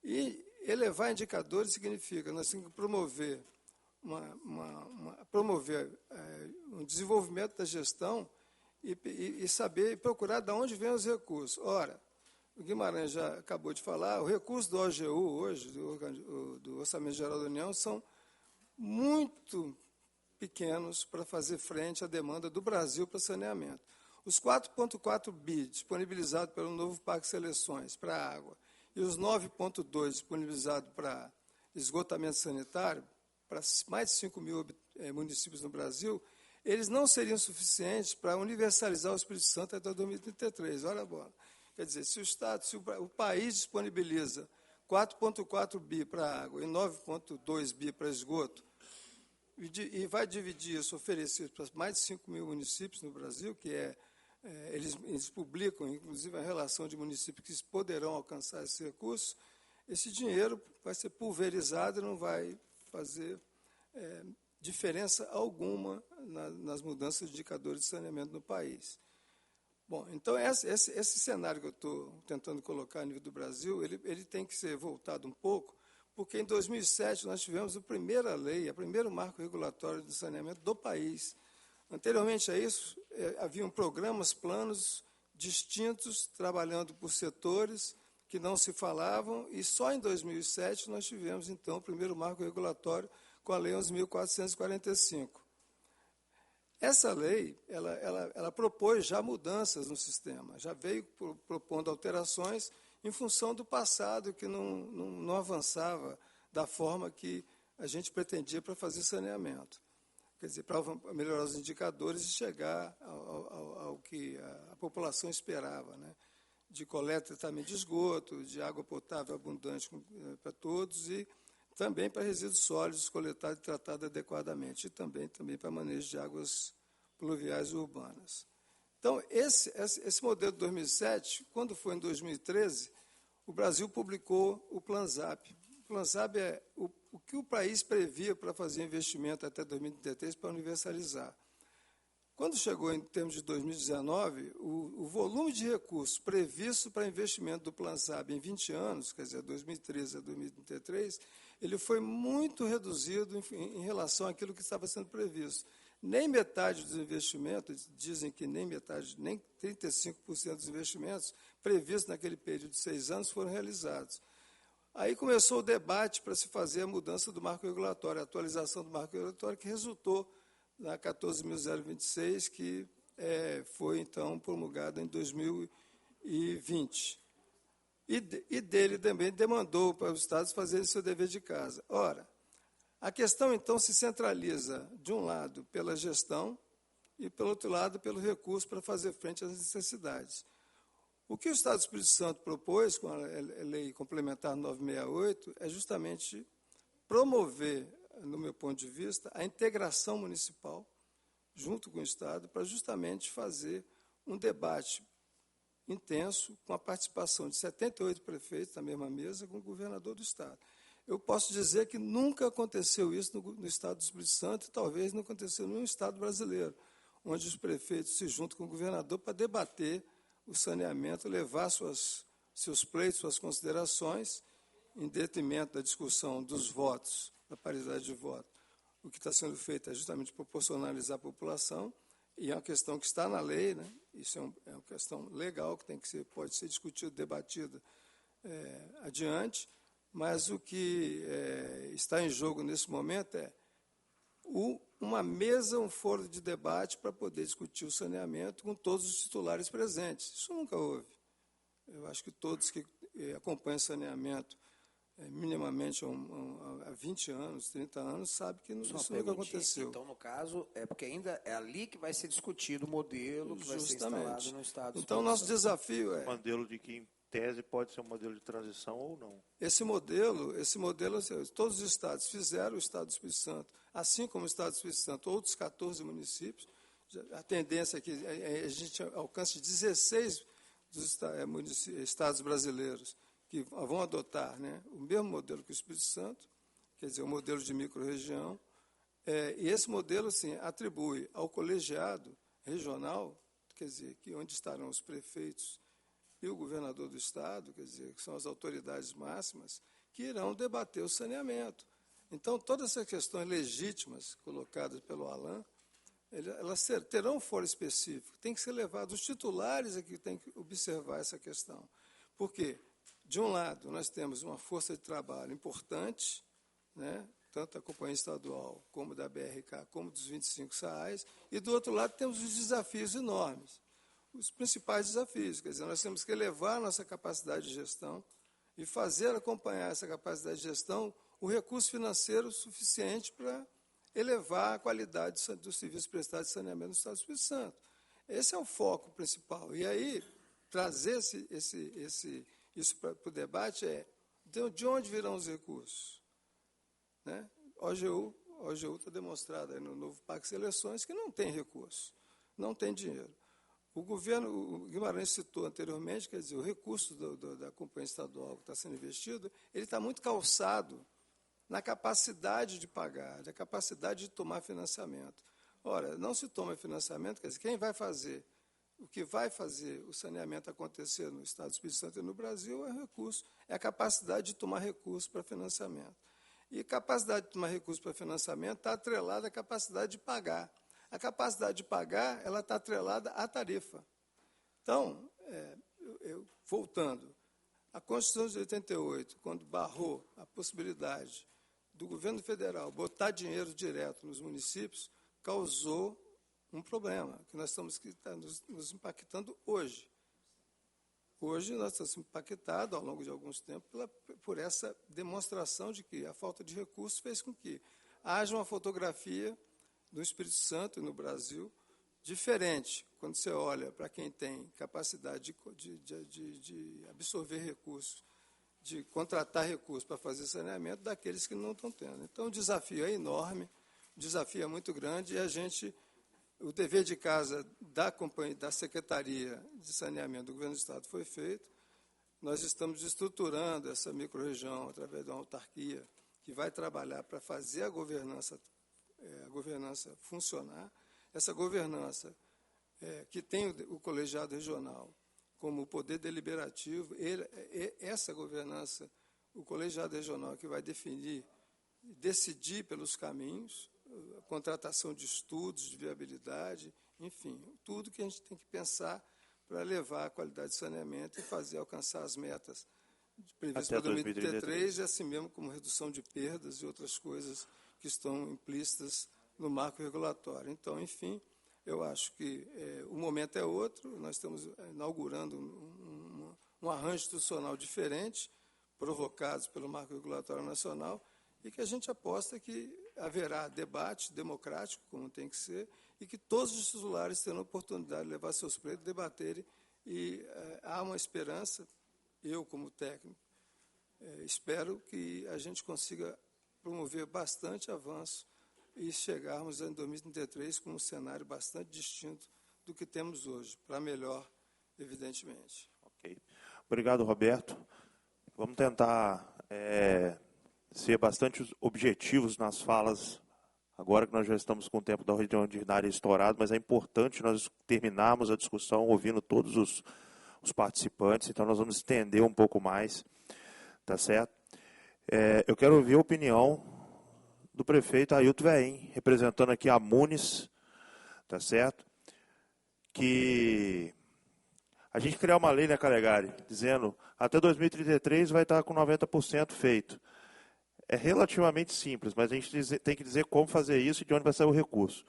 E elevar indicadores significa nós temos que promover um desenvolvimento da gestão e saber e procurar de onde vêm os recursos. Ora, o Guimarães já acabou de falar, o recurso do OGU hoje, do Orçamento Geral da União, são muito pequenos para fazer frente à demanda do Brasil para saneamento. Os 4,4 bi disponibilizados pelo novo Parque Seleções para a água e os 9,2 disponibilizados para esgotamento sanitário, para mais de 5 mil municípios no Brasil, eles não seriam suficientes para universalizar o Espírito Santo até 2033. Olha a bola. Quer dizer, se o país disponibiliza 4,4 bi para água e 9,2 bi para esgoto, e vai dividir isso, oferecido para mais de 5 mil municípios no Brasil, que eles publicam, inclusive, a relação de municípios que poderão alcançar esse recurso, esse dinheiro vai ser pulverizado e não vai fazer diferença alguma nas mudanças de indicadores de saneamento no país. Bom, então, esse cenário que eu estou tentando colocar a nível do Brasil, ele tem que ser voltado um pouco, porque em 2007 nós tivemos a primeira lei, o primeiro marco regulatório de saneamento do país. Anteriormente a isso, haviam programas, planos distintos, trabalhando por setores que não se falavam, e só em 2007 nós tivemos, então, o primeiro marco regulatório com a Lei 11.445. Essa lei, ela propôs já mudanças no sistema, já veio propondo alterações em função do passado, que não avançava da forma que a gente pretendia para fazer saneamento. Quer dizer, para melhorar os indicadores e chegar ao que a população esperava, né? De coleta também de esgoto, de água potável abundante para todos e também para resíduos sólidos coletados e tratados adequadamente, e também para manejo de águas pluviais urbanas. Então, esse modelo de 2007, quando foi em 2013, o Brasil publicou o PlanZap. O PlanZap é o que o país previa para fazer investimento até 2033 para universalizar. Quando chegou em termos de 2019, o volume de recursos previsto para investimento do PlanZap em 20 anos, quer dizer, 2013 a 2033, ele foi muito reduzido em relação àquilo que estava sendo previsto. Nem metade dos investimentos, dizem que nem metade, nem 35% dos investimentos previstos naquele período de 6 anos foram realizados. Aí começou o debate para se fazer a mudança do marco regulatório, a atualização do marco regulatório, que resultou na 14.026, que foi, então, promulgada em 2020. E dele também demandou para os estados fazerem seu dever de casa. Ora, a questão, então, se centraliza, de um lado, pela gestão e, pelo outro lado, pelo recurso para fazer frente às necessidades. O que o Estado do Espírito Santo propôs, com a Lei Complementar 968, é justamente promover, no meu ponto de vista, a integração municipal, junto com o Estado, para justamente fazer um debate intenso, com a participação de 78 prefeitos na mesma mesa, com o governador do Estado. Eu posso dizer que nunca aconteceu isso no Estado do Espírito Santo e talvez não aconteceu em nenhum Estado brasileiro, onde os prefeitos se juntam com o governador para debater o saneamento, levar seus pleitos, suas considerações, em detrimento da discussão dos votos, da paridade de voto. O que está sendo feito é justamente proporcionalizar a população E é uma questão que está na lei, né? Isso é uma questão legal que pode ser discutida, debatida adiante, mas o que está em jogo nesse momento é uma mesa, um foro de debate para poder discutir o saneamento com todos os titulares presentes. Isso nunca houve. Eu acho que todos que acompanham saneamento minimamente há 20 anos, 30 anos, sabem que isso nunca aconteceu. Então, no caso, porque ainda é ali que vai ser discutido o modelo que vai ser instalado no Estado. Então, nosso desafio é... modelo de que, em tese, pode ser um modelo de transição ou não. Esse modelo, todos os estados fizeram, o Estado do Espírito Santo, assim como o Estado do Espírito Santo, outros 14 municípios, a tendência é que a gente alcance 16 dos estados brasileiros que vão adotar, né, o mesmo modelo que o Espírito Santo, quer dizer, o modelo de microrregião, e esse modelo assim, atribui ao colegiado regional, quer dizer, onde estarão os prefeitos e o governador do Estado, quer dizer, que são as autoridades máximas, que irão debater o saneamento. Então, todas essas questões legítimas colocadas pelo Alain, elas terão um foro específico, tem que ser levado. Os titulares é que têm que observar essa questão. Por quê? De um lado, nós temos uma força de trabalho importante, né, tanto da Companhia Estadual como da BRK, como dos 25 SAAs, e do outro lado temos os desafios enormes. Os principais desafios, quer dizer, nós temos que elevar a nossa capacidade de gestão e fazer acompanhar essa capacidade de gestão o recurso financeiro suficiente para elevar a qualidade dos serviços prestados de saneamento no Estado do Espírito Santo. Esse é o foco principal. E aí, trazer isso para o debate de onde virão os recursos. Né? OGU está demonstrado aí no novo Pacto de Seleções que não tem recurso, não tem dinheiro. O Guimarães citou anteriormente, quer dizer, o recurso da Companhia Estadual que está sendo investido, ele está muito calçado na capacidade de pagar, na capacidade de tomar financiamento. Ora, não se toma financiamento, quer dizer, quem vai fazer, o que vai fazer o saneamento acontecer no Estado do Espírito Santo e no Brasil é recurso, é a capacidade de tomar recurso para financiamento. E capacidade de tomar recurso para financiamento está atrelada à capacidade de pagar. A capacidade de pagar, ela está atrelada à tarifa. Então, voltando, a Constituição de 88, quando barrou a possibilidade do governo federal botar dinheiro direto nos municípios, causou um problema, que nós estamos nos impactando hoje. Hoje nós estamos impactados, ao longo de alguns tempos, por essa demonstração de que a falta de recursos fez com que haja uma fotografia do Espírito Santo e no Brasil diferente, quando você olha para quem tem capacidade de absorver recursos, de contratar recursos para fazer saneamento, daqueles que não estão tendo. Então, o desafio é enorme, o desafio é muito grande, e o dever de casa da Secretaria de Saneamento do Governo do Estado foi feito. Nós estamos estruturando essa microrregião através de uma autarquia que vai trabalhar para fazer a governança funcionar. Essa governança que tem o colegiado regional como poder deliberativo, essa governança, o colegiado regional que vai decidir pelos caminhos, a contratação de estudos de viabilidade, enfim, tudo que a gente tem que pensar para levar a qualidade de saneamento e fazer alcançar as metas previstas para 2033, e assim mesmo como redução de perdas e outras coisas que estão implícitas no marco regulatório. Então, enfim, eu acho que o momento é outro, nós estamos inaugurando um arranjo institucional diferente, provocados pelo marco regulatório nacional, e que a gente aposta que haverá debate democrático, como tem que ser, e que todos os titulares terão a oportunidade de levar seus pleitos, debaterem, e há uma esperança, eu como técnico, espero que a gente consiga promover bastante avanço e chegarmos em 2033 com um cenário bastante distinto do que temos hoje, para melhor, evidentemente. Ok. Obrigado, Roberto. Vamos tentar ser bastante objetivos nas falas, agora que nós já estamos com o tempo da reunião ordinária estourado, mas é importante nós terminarmos a discussão ouvindo todos os participantes, então nós vamos estender um pouco mais, tá certo? Eu quero ouvir a opinião do prefeito Ailton Vem, representando aqui a Munis, tá certo? que a gente criar uma lei, né, Calegari, dizendo até 2033 vai estar com 90% feito. É relativamente simples, mas a gente tem que dizer como fazer isso e de onde vai sair o recurso.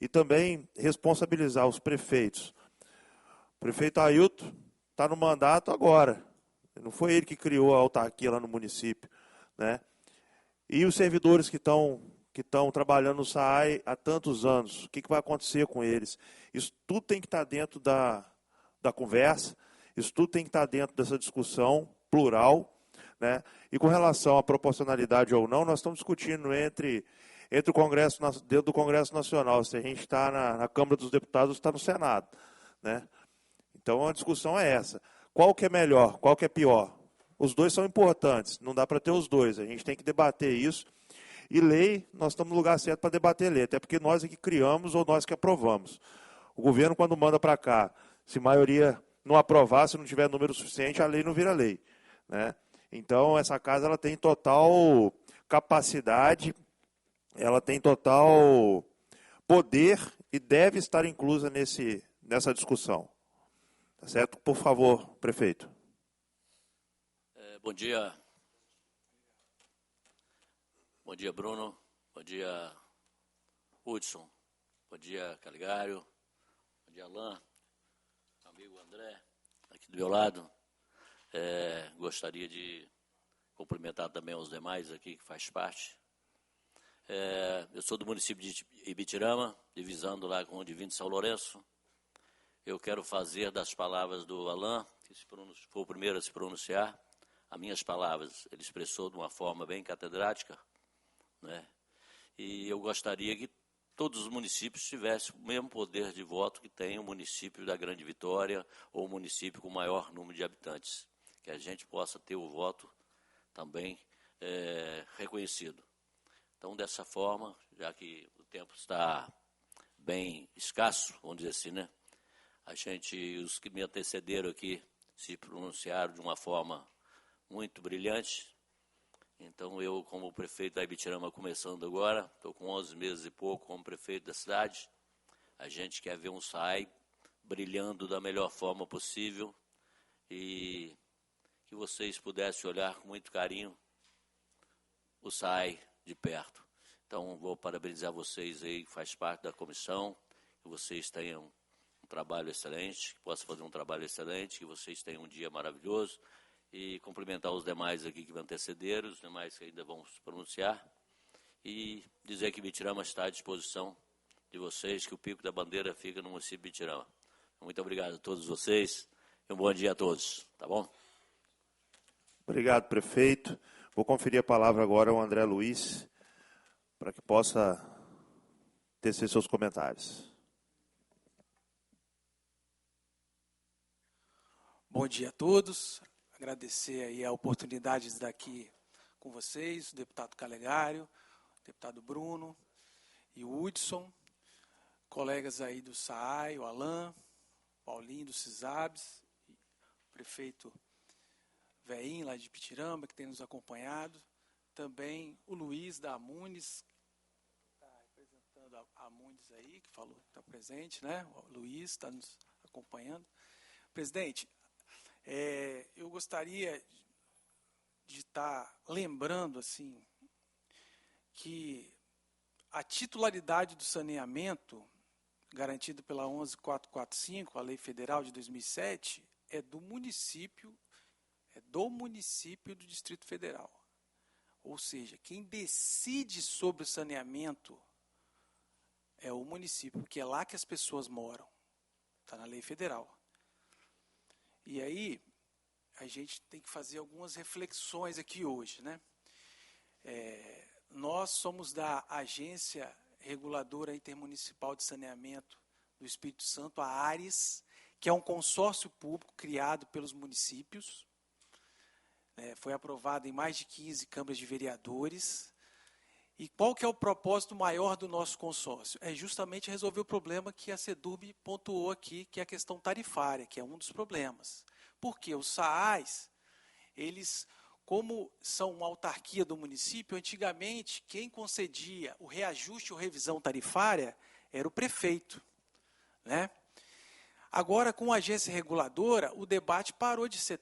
E também responsabilizar os prefeitos. O prefeito Ailton está no mandato agora. Não foi ele que criou a autarquia lá no município, né? E os servidores que estão trabalhando no SAAI há tantos anos, o que vai acontecer com eles? Isso tudo tem que estar dentro da conversa, isso tudo tem que estar dentro dessa discussão plural, né? E com relação à proporcionalidade ou não, nós estamos discutindo entre o Congresso, dentro do Congresso Nacional, se a gente está na Câmara dos Deputados ou está no Senado, né? Então a discussão é essa. Qual que é melhor, qual que é pior? Os dois são importantes, não dá para ter os dois, a gente tem que debater isso. E lei, nós estamos no lugar certo para debater lei, até porque nós é que criamos ou nós que aprovamos. O governo, quando manda para cá, se a maioria não aprovar, se não tiver número suficiente, a lei não vira lei, né? Então, essa casa ela tem total capacidade, ela tem total poder e deve estar inclusa nessa discussão. Tá certo? Por favor, prefeito. Bom dia. Bom dia, Bruno. Bom dia, Hudson. Bom dia, Calegari. Bom dia, Alain. Amigo André, aqui do meu lado. Gostaria de cumprimentar também os demais aqui que faz parte. Eu sou do município de Ibitirama, divisando lá com o Divino de São Lourenço. Eu quero fazer das palavras do Alain, que foi o primeiro a se pronunciar, as minhas palavras. Ele expressou de uma forma bem catedrática, né? E eu gostaria que todos os municípios tivessem o mesmo poder de voto que tem o município da Grande Vitória ou o município com maior número de habitantes, que a gente possa ter o voto também reconhecido. Então, dessa forma, já que o tempo está bem escasso, vamos dizer assim, né? Os que me antecederam aqui se pronunciaram de uma forma muito brilhante. Então, eu, como prefeito da Ibitirama, começando agora, estou com 11 meses e pouco como prefeito da cidade. A gente quer ver um SAAI brilhando da melhor forma possível e que vocês pudessem olhar com muito carinho o SAAI de perto. Então, vou parabenizar vocês aí, que faz parte da comissão, que vocês tenham um trabalho excelente, que possam fazer um trabalho excelente, que vocês tenham um dia maravilhoso. E cumprimentar os demais aqui que me antecederam, os demais que ainda vão se pronunciar, e dizer que Ibitirama está à disposição de vocês, que o Pico da Bandeira fica no município de Ibitirama. Muito obrigado a todos vocês e um bom dia a todos, tá bom? Obrigado, prefeito. Vou conferir a palavra agora ao André Luiz, para que possa tecer seus comentários. Bom dia a todos. Agradecer aí a oportunidade de estar aqui com vocês, o deputado Calegari, o deputado Bruno e o Hudson, colegas aí do SAAI, o Alain, Paulinho do CISABS, o prefeito Veinho, lá de Ibitirama, que tem nos acompanhado, também o Luiz da Amunes, que está representando a Amunes aí, que falou que está presente, né? O Luiz está nos acompanhando. Presidente, eu gostaria de estar lembrando assim, que a titularidade do saneamento, garantida pela 11445, a Lei Federal de 2007, é do município do Distrito Federal. Ou seja, quem decide sobre o saneamento é o município, porque é lá que as pessoas moram. Está na Lei Federal. E aí, a gente tem que fazer algumas reflexões aqui hoje, né? Nós somos da Agência Reguladora Intermunicipal de Saneamento do Espírito Santo, a ARES, que é um consórcio público criado pelos municípios. Foi aprovado em mais de 15 câmaras de vereadores. E qual que é o propósito maior do nosso consórcio? É justamente resolver o problema que a CEDURB pontuou aqui, que é a questão tarifária, que é um dos problemas. Porque os SAAIs, eles, como são uma autarquia do município, antigamente quem concedia o reajuste ou revisão tarifária era o prefeito, né? Agora, com a agência reguladora, o debate parou de ser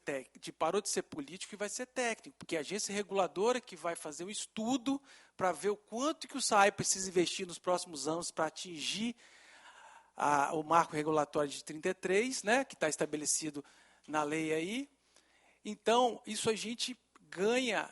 político e vai ser técnico, porque a agência reguladora que vai fazer um estudo para ver o quanto que o SAAI precisa investir nos próximos anos para atingir o marco regulatório de 33, né, que está estabelecido na lei aí. Então, isso a gente ganha,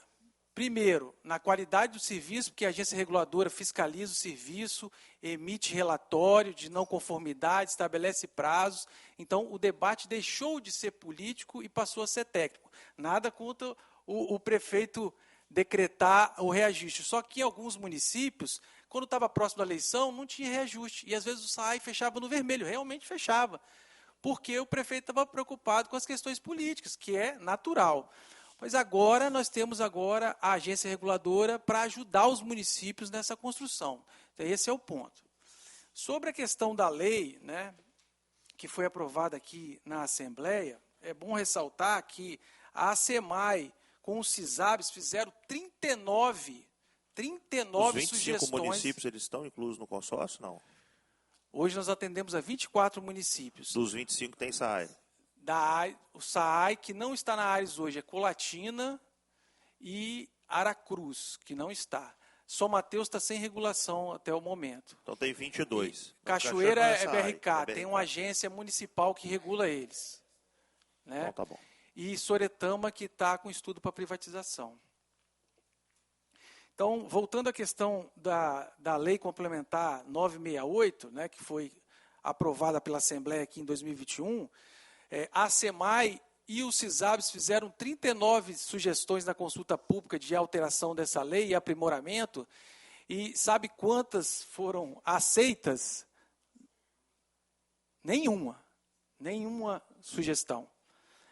primeiro, na qualidade do serviço, porque a agência reguladora fiscaliza o serviço, emite relatório de não conformidade, estabelece prazos. Então, o debate deixou de ser político e passou a ser técnico. Nada contra o prefeito decretar o reajuste. Só que em alguns municípios, quando estava próximo da eleição, não tinha reajuste. E às vezes o SAAI fechava no vermelho, realmente fechava. Porque o prefeito estava preocupado com as questões políticas, que é natural. Pois agora nós temos agora a agência reguladora para ajudar os municípios nessa construção. Então, esse é o ponto. Sobre a questão da lei, né, que foi aprovada aqui na Assembleia, é bom ressaltar que a ACEMAI com os CISABs fizeram 39 Os 25 sugestões. municípios, eles estão inclusos no consórcio, não? Hoje nós atendemos a 24 municípios. Dos 25 tem SAAI. O SAAI, que não está na Ares hoje, é Colatina e Aracruz, que não está. São Mateus está sem regulação até o momento. Então tem 22. Cachoeira é SAAI, BRK, tem uma agência municipal que regula eles. Né? Então tá bom. E Soretama, que está com estudo para privatização. Então, voltando à questão da Lei Complementar 968, né, que foi aprovada pela Assembleia aqui em 2021, a ACEMAI e os CISABs fizeram 39 sugestões na consulta pública de alteração dessa lei e aprimoramento, e sabe quantas foram aceitas? Nenhuma sugestão.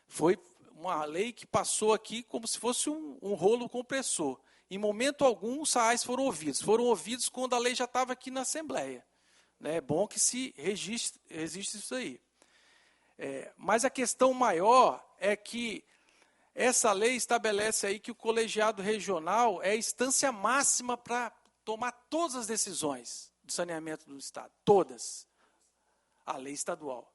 Foi uma lei que passou aqui como se fosse um rolo compressor. Em momento algum, os SAAIs foram ouvidos quando a lei já estava aqui na Assembleia. É bom que se registre isso aí. Mas a questão maior é que essa lei estabelece aí que o colegiado regional é a instância máxima para tomar todas as decisões de saneamento do Estado. Todas. A lei estadual.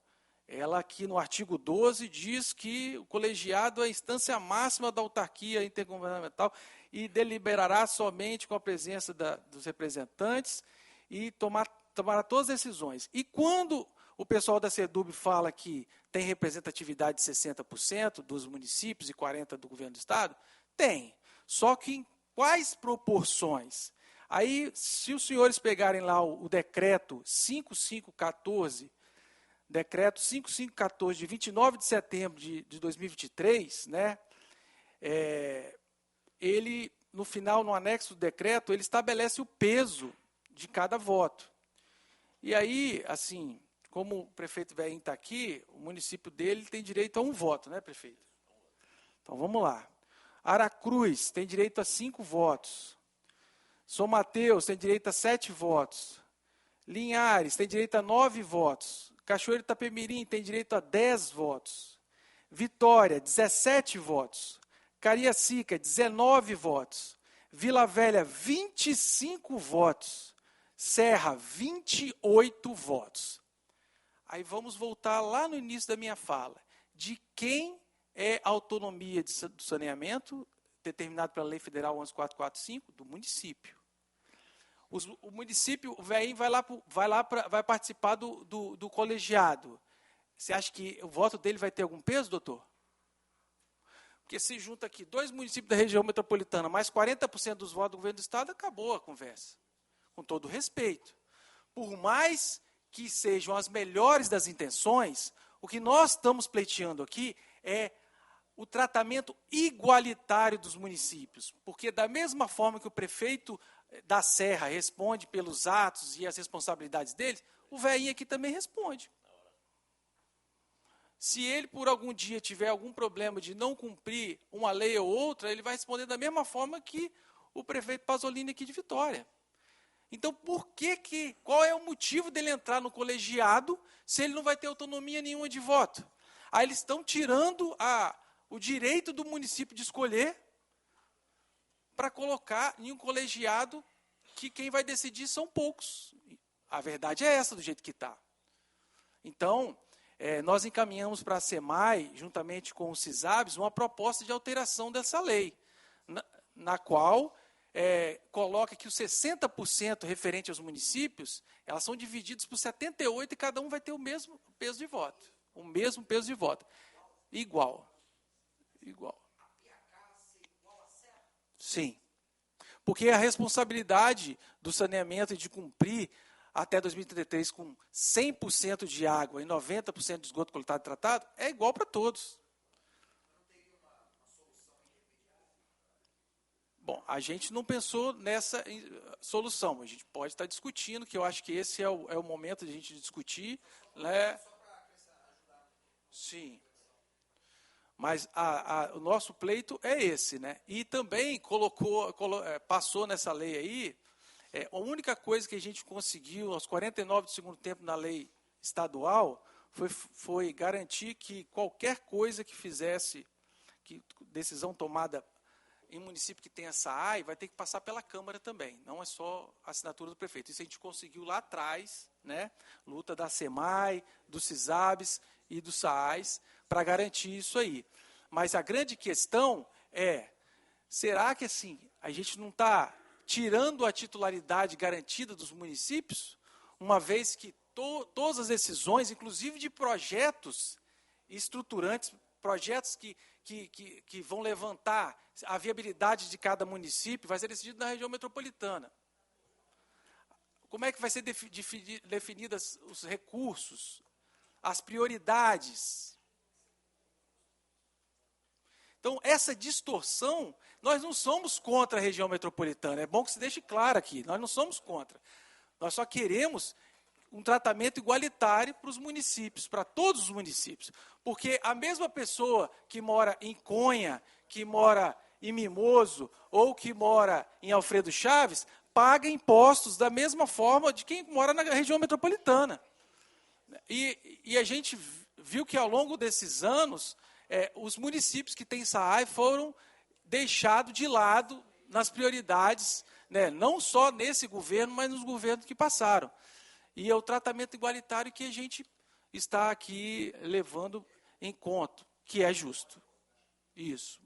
Ela aqui no artigo 12 diz que o colegiado é a instância máxima da autarquia intergovernamental e deliberará somente com a presença dos representantes e tomará todas as decisões. E quando o pessoal da SEDUB fala que tem representatividade de 60% dos municípios e 40% do governo do Estado, tem. Só que em quais proporções? Aí, se os senhores pegarem lá o decreto 5514, decreto 5514 de 29 de setembro de 2023, né, ele, no final, no anexo do decreto, ele estabelece o peso de cada voto. E aí, assim, como o prefeito Veinho está aqui, o município dele tem direito a um voto, né, prefeito? Então, vamos lá. Aracruz tem direito a 5 votos. São Mateus tem direito a 7 votos. Linhares tem direito a 9 votos. Cachoeiro Itapemirim tem direito a 10 votos. Vitória, 17 votos. Cariacica, 19 votos. Vila Velha, 25 votos. Serra, 28 votos. Aí vamos voltar lá no início da minha fala. De quem é a autonomia do saneamento, determinado pela Lei Federal 11445? Do município. O município, o VEIM vai participar do colegiado. Você acha que o voto dele vai ter algum peso, doutor? Porque se junta aqui 2 municípios da região metropolitana, mais 40% dos votos do governo do Estado, acabou a conversa. Com todo respeito. Por mais que sejam as melhores das intenções, o que nós estamos pleiteando aqui é o tratamento igualitário dos municípios. Porque da mesma forma que o prefeito da Serra responde pelos atos e as responsabilidades deles, o velhinho aqui também responde. Se ele, por algum dia, tiver algum problema de não cumprir uma lei ou outra, ele vai responder da mesma forma que o prefeito Pasolini aqui de Vitória. Então, qual é o motivo dele entrar no colegiado se ele não vai ter autonomia nenhuma de voto? Aí eles estão tirando o direito do município de escolher para colocar em um colegiado que quem vai decidir são poucos. A verdade é essa, do jeito que está. Então, nós encaminhamos para a SEMAI, juntamente com o CISABS, uma proposta de alteração dessa lei, na qual coloca que os 60% referente aos municípios, elas são divididos por 78 e cada um vai ter o mesmo peso de voto. O mesmo peso de voto. Igual. Sim. Porque a responsabilidade do saneamento é de cumprir até 2033 com 100% de água e 90% de esgoto coletado e tratado é igual para todos. Bom, a gente não pensou nessa solução. A gente pode estar discutindo, que eu acho que esse é o momento de a gente discutir. Né? Sim. Mas o nosso pleito é esse, né? E também passou nessa lei aí, a única coisa que a gente conseguiu, aos 49 do segundo tempo na lei estadual, foi garantir que qualquer coisa que fizesse, decisão tomada em município que tem essa AI, vai ter que passar pela Câmara também, não é só a assinatura do prefeito. Isso a gente conseguiu lá atrás, né? Luta da SEMAI, do CISABS e do SAAS, para garantir isso aí. Mas a grande questão será que assim, a gente não está tirando a titularidade garantida dos municípios, uma vez que todas as decisões, inclusive de projetos estruturantes, projetos que vão levantar a viabilidade de cada município, vai ser decidido na região metropolitana. Como é que vai ser definidas os recursos, as prioridades? Então, essa distorção, nós não somos contra a região metropolitana. É bom que se deixe claro aqui, nós não somos contra. Nós só queremos um tratamento igualitário para os municípios, para todos os municípios. Porque a mesma pessoa que mora em Conha, que mora em Mimoso, ou que mora em Alfredo Chaves, paga impostos da mesma forma de quem mora na região metropolitana. E a gente viu que ao longo desses anos, os municípios que têm SAAI foram deixados de lado nas prioridades, né, não só nesse governo, mas nos governos que passaram. E é o tratamento igualitário que a gente está aqui levando em conta, que é justo. Isso.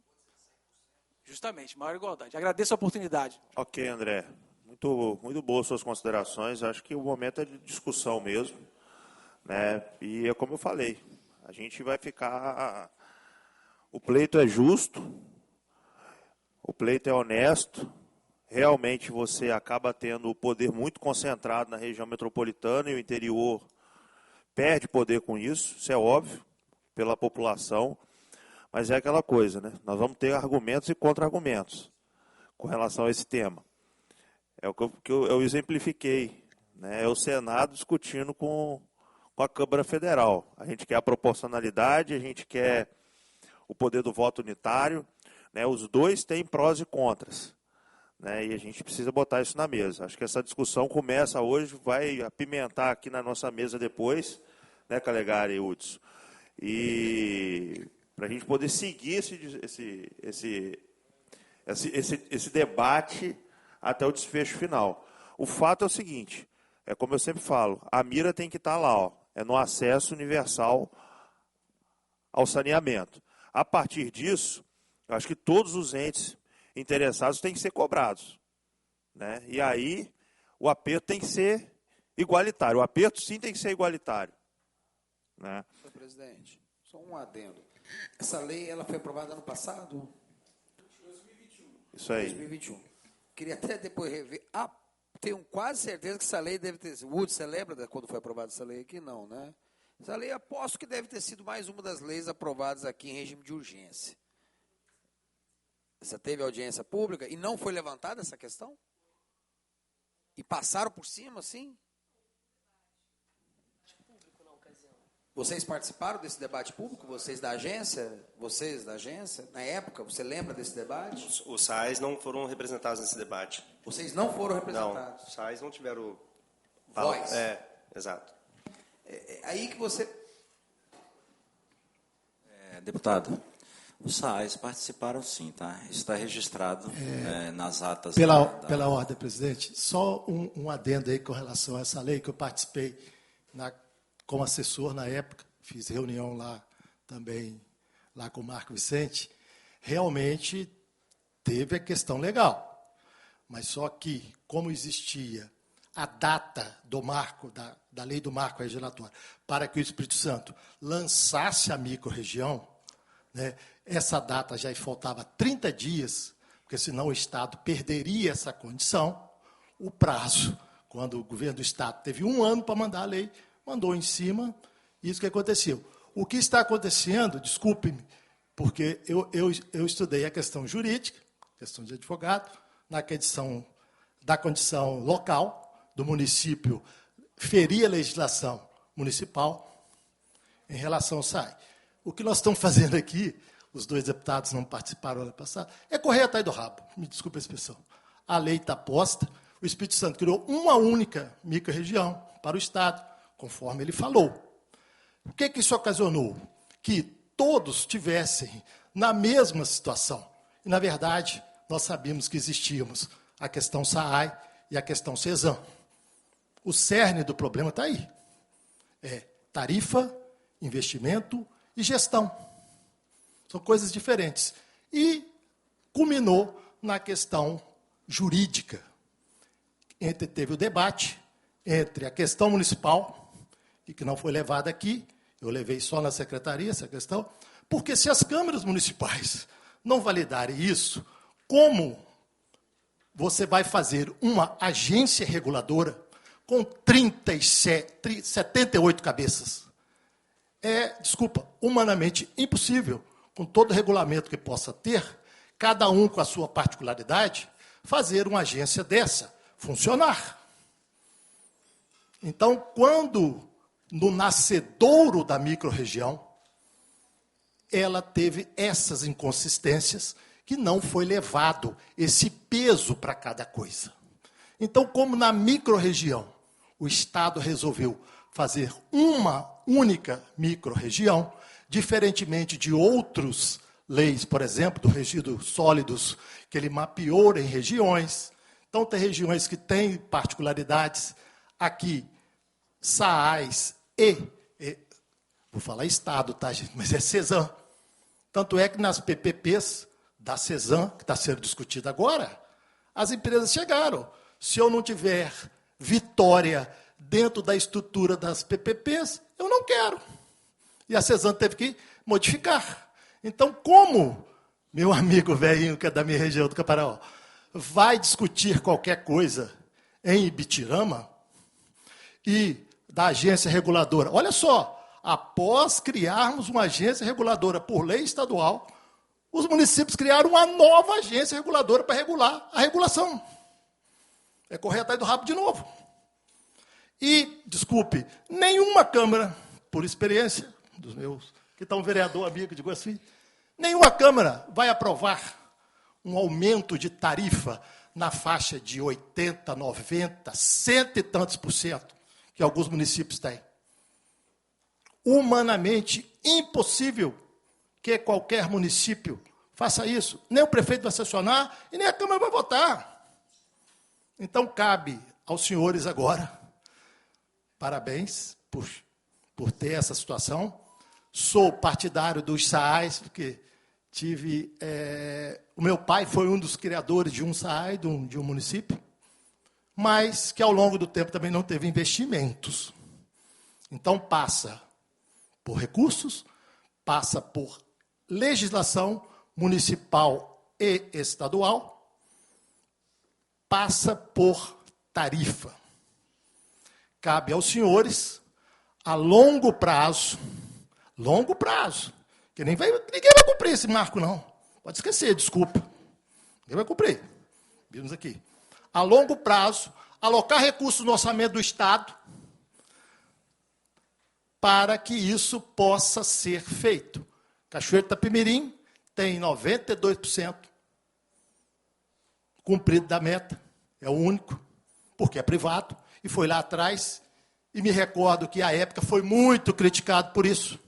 Justamente, maior igualdade. Agradeço a oportunidade. Ok, André. Muito boas suas considerações. Acho que o momento é de discussão mesmo. Né? E é como eu falei, a gente vai ficar... O pleito é justo, o pleito é honesto. Realmente você acaba tendo o poder muito concentrado na região metropolitana e o interior perde poder com isso, isso é óbvio, pela população. Mas é aquela coisa, né? Nós vamos ter argumentos e contra-argumentos com relação a esse tema. É o que eu exemplifiquei, né? É o Senado discutindo com a Câmara Federal. A gente quer a proporcionalidade, a gente quer o poder do voto unitário, né? Os dois têm prós e contras, né? E a gente precisa botar isso na mesa. Acho que essa discussão começa hoje, vai apimentar aqui na nossa mesa depois, né, Calegari e Hudson? E para a gente poder seguir esse debate até o desfecho final. O fato é o seguinte, é como eu sempre falo, a mira tem que estar lá, é no acesso universal ao saneamento. A partir disso, eu acho que todos os entes interessados têm que ser cobrados, né? E aí o aperto tem que ser igualitário. O aperto sim tem que ser igualitário, né? Senhor presidente, só um adendo. Essa lei ela foi aprovada ano passado? 2021. Isso aí. 2021. Queria até depois rever. Tenho quase certeza que essa lei deve ter sido. Wood, você lembra quando foi aprovada essa lei aqui? Não, né? Essa lei, aposto que deve ter sido mais uma das leis aprovadas aqui em regime de urgência. Você teve audiência pública e não foi levantada essa questão? E passaram por cima, assim? Vocês participaram desse debate público? Vocês da agência? Na época, você lembra desse debate? Os SAIs não foram representados nesse debate. Vocês não foram representados? Não, os SAIs não tiveram... Voz? Exato. É aí que você... Deputado, os SAIs participaram sim, tá? Isso está registrado nas atas. Pela ordem, presidente, só um adendo aí com relação a essa lei que eu participei como assessor na época, fiz reunião lá também, lá com o Marco Vicente, realmente teve a questão legal. Mas só que, como existia a data do marco, da lei do marco legislatório, para que o Espírito Santo lançasse a microrregião, né, essa data já faltava 30 dias, porque senão o Estado perderia essa condição. O prazo, quando o governo do Estado teve 1 ano para mandar a lei, mandou em cima, isso que aconteceu. O que está acontecendo, desculpe-me, porque eu estudei a questão jurídica, questão de advogado, na questão da condição local, do município ferir a legislação municipal em relação ao SAI. O que nós estamos fazendo aqui, os 2 deputados não participaram ano passado, é correr atrás do rabo, me desculpe a expressão. A lei está posta, o Espírito Santo criou uma única microrregião para o Estado, conforme ele falou. O que isso ocasionou? Que todos estivessem na mesma situação. E, na verdade, nós sabíamos que existíamos a questão SAAI e a questão CESAM. O cerne do problema está aí. É tarifa, investimento e gestão. São coisas diferentes. E culminou na questão jurídica. Teve o debate entre a questão municipal, e que não foi levada aqui, eu levei só na secretaria essa questão, porque se as câmaras municipais não validarem isso, como você vai fazer uma agência reguladora com 78 cabeças? Humanamente impossível, com todo o regulamento que possa ter, cada um com a sua particularidade, fazer uma agência dessa funcionar. Então, quando, no nascedouro da microrregião, ela teve essas inconsistências, que não foi levado esse peso para cada coisa. Então, como na microrregião, o Estado resolveu fazer uma única microrregião, diferentemente de outras leis, por exemplo, do resíduos sólidos, que ele mapeou em regiões. Então, tem regiões que têm particularidades. Aqui, SAAIs vou falar Estado, tá, gente? Mas é CESAM. Tanto é que nas PPPs da CESAM, que está sendo discutida agora, as empresas chegaram. Se eu não tiver vitória dentro da estrutura das PPPs, eu não quero. E a CESAM teve que modificar. Então, como meu amigo velhinho, que é da minha região do Caparaó, vai discutir qualquer coisa em Ibitirama e da agência reguladora? Olha só, após criarmos uma agência reguladora por lei estadual, os municípios criaram uma nova agência reguladora para regular a regulação. É correr atrás do rabo de novo. E, desculpe, nenhuma Câmara, por experiência dos meus, que estão vereador amigo de Guaçuí, nenhuma Câmara vai aprovar um aumento de tarifa na faixa de 80%, 90%, 100 e tantos %, que alguns municípios têm. Humanamente impossível que qualquer município faça isso. Nem o prefeito vai sancionar e nem a Câmara vai votar. Então, cabe aos senhores agora, parabéns por ter essa situação. Sou partidário dos SAAIs, porque o meu pai foi um dos criadores de um SAAI, de um município, mas que ao longo do tempo também não teve investimentos. Então, passa por recursos, passa por legislação municipal e estadual, passa por tarifa. Cabe aos senhores, a longo prazo, que ninguém vai cumprir esse marco, não. Pode esquecer, desculpa. Ninguém vai cumprir. Vimos aqui. A longo prazo, alocar recursos no orçamento do Estado para que isso possa ser feito. Cachoeiro Itapemirim tem 92% cumprido da meta. É o único, porque é privado. E foi lá atrás, e me recordo que, à época, foi muito criticado por isso.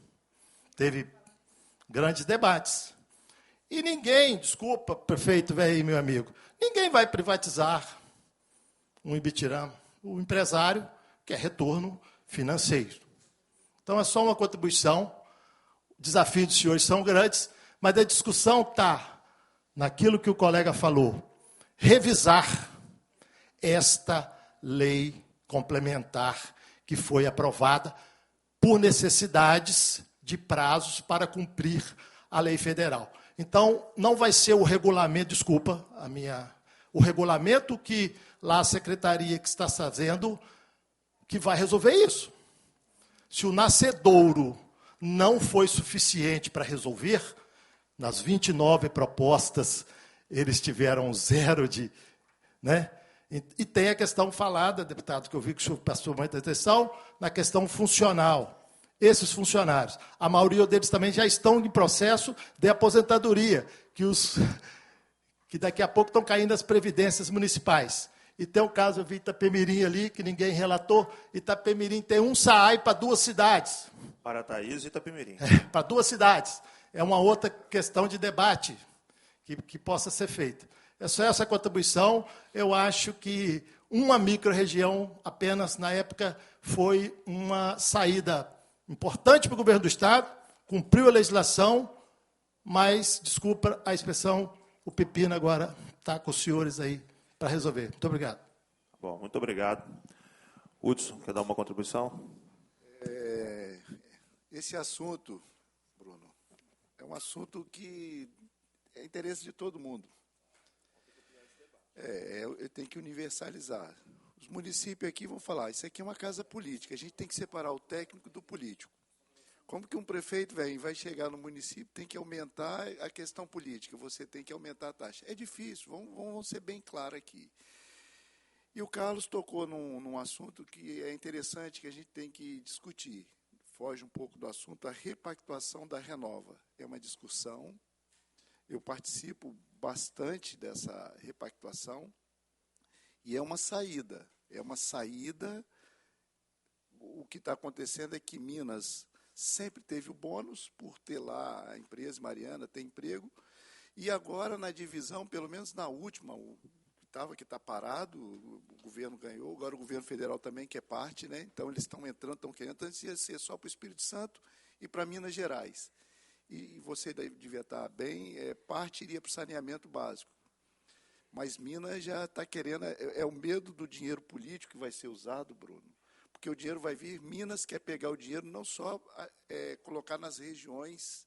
Teve grandes debates. E ninguém, desculpa, prefeito velho, meu amigo, ninguém vai privatizar um Ibitirama. O empresário quer retorno financeiro. Então, é só uma contribuição. Desafios dos senhores são grandes, mas a discussão está naquilo que o colega falou. Revisar esta lei complementar que foi aprovada por necessidades de prazos para cumprir a lei federal. Então, não vai ser o regulamento, desculpa, o regulamento que lá a secretaria que está fazendo que vai resolver isso. Se o nascedouro não foi suficiente para resolver, nas 29 propostas, eles tiveram 0 de... Né? E tem a questão falada, deputado, que eu vi que o senhor passou muita atenção, na questão funcional. Esses funcionários, a maioria deles também já estão em processo de aposentadoria, que daqui a pouco estão caindo as previdências municipais. E tem o caso, eu vi Itapemirim ali, que ninguém relatou, Itapemirim tem um SAAI para 2 cidades. Para Thaís e Itapemirim. Para 2 cidades. É uma outra questão de debate que possa ser feita. É só essa contribuição. Eu acho que uma micro-região apenas, na época, foi uma saída importante para o governo do Estado, cumpriu a legislação, mas, desculpa a expressão, o pepino agora está com os senhores aí para resolver. Muito obrigado. Bom, muito obrigado. Hudson, quer dar uma contribuição? Esse assunto, Bruno, é um assunto que é interesse de todo mundo. Tem que universalizar. Os municípios aqui vão falar, isso aqui é uma casa política, a gente tem que separar o técnico do político. Como que um prefeito vai chegar no município, tem que aumentar a questão política, você tem que aumentar a taxa. É difícil, vamos ser bem claros aqui. E o Carlos tocou num assunto que é interessante, que a gente tem que discutir. Foge um pouco do assunto, a repactuação da Renova. É uma discussão, eu participo bastante dessa repactuação, e é uma saída. O que está acontecendo é que Minas sempre teve o bônus, por ter lá a empresa, Mariana, tem emprego, e agora na divisão, pelo menos na última, que está parado, o governo ganhou, agora o governo federal também, que é parte, né? Então eles estão entrando, estão querendo, antes ia ser só para o Espírito Santo e para Minas Gerais. E você devia estar bem, parte iria para o saneamento básico. Mas Minas já está querendo, é o medo do dinheiro político que vai ser usado, Bruno, porque o dinheiro vai vir, Minas quer pegar o dinheiro, não só colocar nas regiões,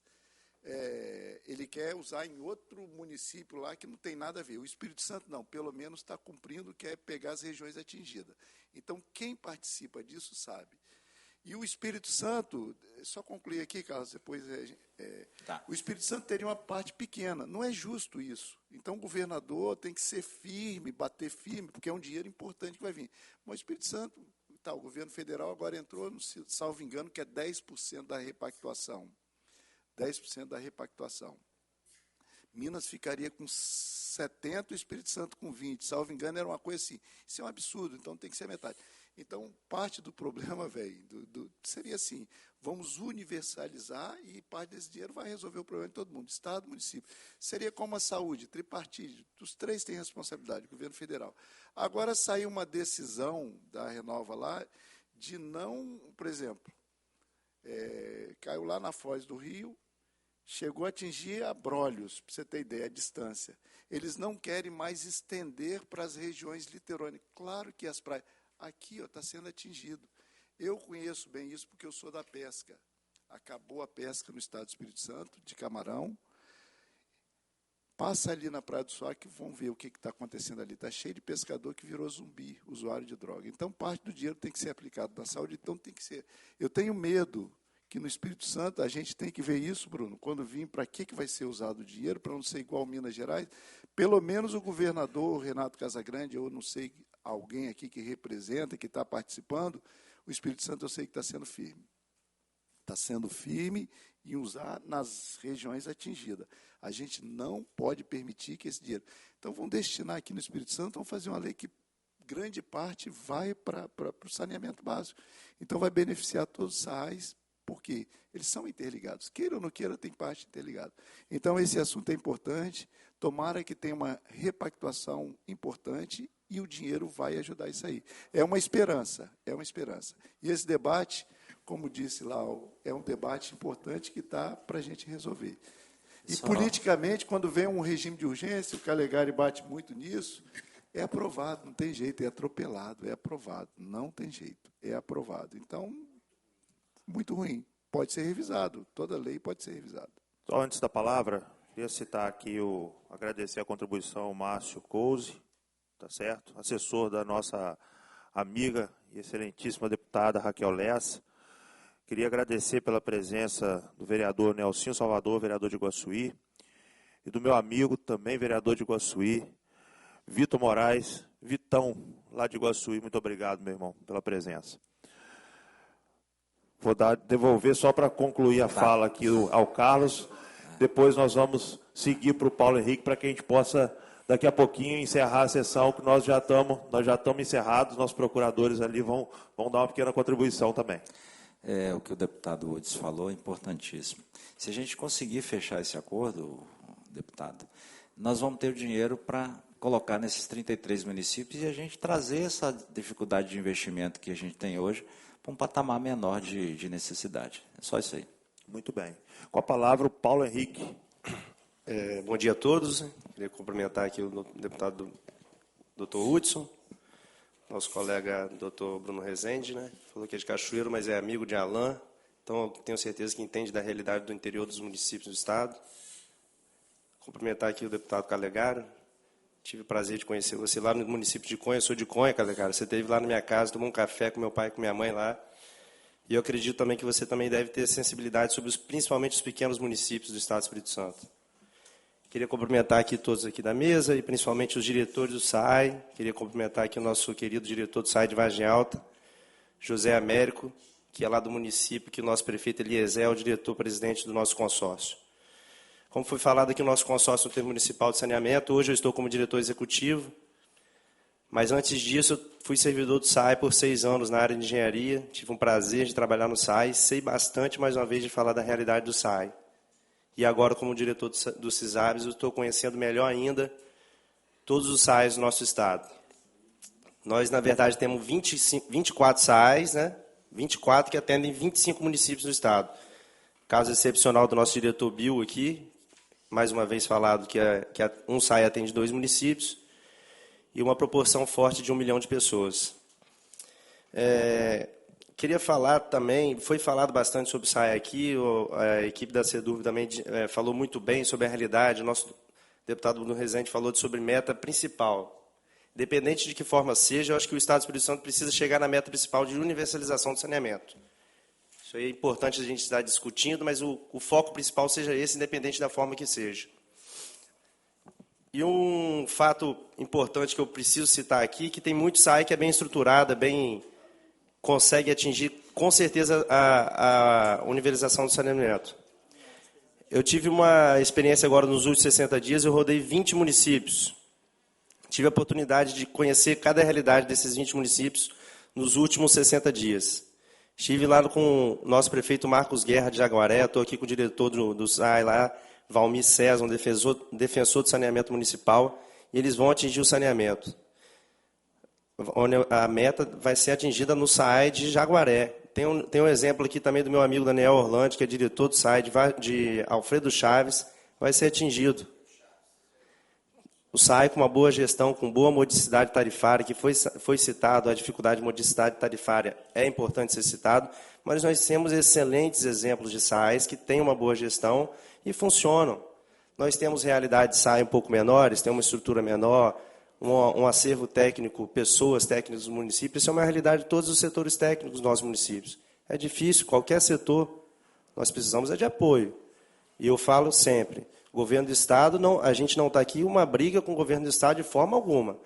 ele quer usar em outro município lá que não tem nada a ver. O Espírito Santo não, pelo menos está cumprindo, quer pegar as regiões atingidas. Então, quem participa disso sabe. E o Espírito Santo, só concluir aqui, Carlos, depois... Tá. O Espírito Santo teria uma parte pequena. Não é justo isso. Então, o governador tem que ser firme, bater firme, porque é um dinheiro importante que vai vir. Mas o Espírito Santo, o governo federal agora entrou, salvo engano, que é 10% da repactuação. 10% da repactuação. Minas ficaria com 70%, o Espírito Santo com 20%. Salvo engano, era uma coisa assim. Isso é um absurdo, então tem que ser metade. Então, parte do problema, seria assim, vamos universalizar e parte desse dinheiro vai resolver o problema de todo mundo, Estado, município. Seria como a saúde, tripartite, os 3 têm responsabilidade, governo federal. Agora saiu uma decisão da Renova lá de não, por exemplo, caiu lá na Foz do Rio, chegou a atingir Abrolhos, para você ter ideia, a distância. Eles não querem mais estender para as regiões litorâneas. Claro que as praias... Aqui está sendo atingido. Eu conheço bem isso porque eu sou da pesca. Acabou a pesca no estado do Espírito Santo, de camarão. Passa ali na Praia do Soares que vão ver o que está acontecendo ali. Está cheio de pescador que virou zumbi, usuário de droga. Então, parte do dinheiro tem que ser aplicado na saúde. Então, tem que ser... Eu tenho medo que no Espírito Santo a gente tem que ver isso, Bruno, quando vir, para que vai ser usado o dinheiro, para não ser igual Minas Gerais. Pelo menos o governador Renato Casagrande, eu não sei, alguém aqui que representa, que está participando, o Espírito Santo eu sei que está sendo firme. Está sendo firme em usar nas regiões atingidas. A gente não pode permitir que esse dinheiro... Então, vamos destinar aqui no Espírito Santo, vamos fazer uma lei que grande parte vai para o saneamento básico. Então, vai beneficiar todos os SAAIs, porque eles são interligados. Queira ou não queira, tem parte interligada. Então, esse assunto é importante. Tomara que tenha uma repactuação importante e o dinheiro vai ajudar isso aí. É uma esperança, é uma esperança. E esse debate, como disse lá, é um debate importante que está para a gente resolver. E, politicamente, quando vem um regime de urgência, o Calegari bate muito nisso, é aprovado, não tem jeito, é atropelado, é aprovado, não tem jeito, é aprovado. Então, muito ruim, pode ser revisado, toda lei pode ser revisada. Só antes da palavra, queria citar aqui, agradecer a contribuição ao Márcio Couze, tá certo? Assessor da nossa amiga e excelentíssima deputada Raquel Lessa. Queria agradecer pela presença do vereador Nelsinho Salvador, vereador de Iguaçuí, e do meu amigo, também vereador de Iguaçuí, Vitor Moraes, Vitão, lá de Iguaçuí. Muito obrigado, meu irmão, pela presença. Vou devolver só para concluir a fala aqui ao Carlos. Depois nós vamos seguir para o Paulo Henrique, para que a gente possa, daqui a pouquinho, encerrar a sessão, que nós já estamos encerrados. Nossos procuradores ali vão dar uma pequena contribuição também. O que o deputado Udes falou é importantíssimo. Se a gente conseguir fechar esse acordo, deputado, nós vamos ter o dinheiro para colocar nesses 33 municípios e a gente trazer essa dificuldade de investimento que a gente tem hoje para um patamar menor de necessidade. É só isso aí. Muito bem. Com a palavra, o Paulo Henrique. Bom dia a todos. Queria cumprimentar aqui o deputado Dr. Hudson, nosso colega Dr. Bruno Rezende, né? Falou que é de Cachoeiro, mas é amigo de Alain, então eu tenho certeza que entende da realidade do interior dos municípios do Estado. Cumprimentar aqui o deputado Calegari. Tive o prazer de conhecer você lá no município de Conha. Eu sou de Conha, Calegari. Você esteve lá na minha casa, tomou um café com meu pai e com minha mãe lá. E eu acredito também que você também deve ter sensibilidade sobre principalmente os pequenos municípios do Estado do Espírito Santo. Queria cumprimentar aqui todos aqui da mesa e principalmente os diretores do SAI. Queria cumprimentar aqui o nosso querido diretor do SAI de Vargem Alta, José Américo, que é lá do município, que o nosso prefeito Eliezer é o diretor-presidente do nosso consórcio. Como foi falado aqui no nosso consórcio no termo municipal de saneamento, hoje eu estou como diretor executivo, mas antes disso eu fui servidor do SAI por 6 anos na área de engenharia, tive um prazer de trabalhar no SAI, sei bastante, mais uma vez, de falar da realidade do SAI. E agora, como diretor do CISABS, eu estou conhecendo melhor ainda todos os SAIs do nosso estado. Nós, na verdade, temos 24 SAIs, né? 24 que atendem 25 municípios do estado. Caso excepcional do nosso diretor Bill aqui, mais uma vez falado que um SAI atende 2 municípios e uma proporção forte de 1 milhão de pessoas. Queria falar também, foi falado bastante sobre o SAI aqui, a equipe da CEDURB também falou muito bem sobre a realidade, o nosso deputado Bruno Rezende falou sobre meta principal. Independente de que forma seja, eu acho que o Estado do Espírito Santo precisa chegar na meta principal de universalização do saneamento. Isso aí é importante a gente estar discutindo, mas o foco principal seja esse, independente da forma que seja. E um fato importante que eu preciso citar aqui, que tem muito SAI que é bem estruturada, consegue atingir, com certeza, a universalização do saneamento. Eu tive uma experiência agora nos últimos 60 dias, eu rodei 20 municípios. Tive a oportunidade de conhecer cada realidade desses 20 municípios nos últimos 60 dias. Estive lá com o nosso prefeito Marcos Guerra de Jaguaré, estou aqui com o diretor do SAI lá, Valmir César, um defensor do saneamento municipal, e eles vão atingir o saneamento. A meta vai ser atingida no SAI de Jaguaré. Tem um exemplo aqui também do meu amigo Daniel Orlando, que é diretor do SAI de Alfredo Chaves, vai ser atingido. O SAI com uma boa gestão, com boa modicidade tarifária, que foi citado, a dificuldade de modicidade tarifária é importante ser citado, mas nós temos excelentes exemplos de SAIs que têm uma boa gestão e funcionam. Nós temos realidades de SAI um pouco menores, tem uma estrutura menor, um acervo técnico, pessoas técnicas do município, isso é uma realidade de todos os setores técnicos dos nossos municípios. É difícil, qualquer setor, nós precisamos de apoio. E eu falo sempre, governo do Estado, a gente não está aqui uma briga com o governo do Estado de forma alguma.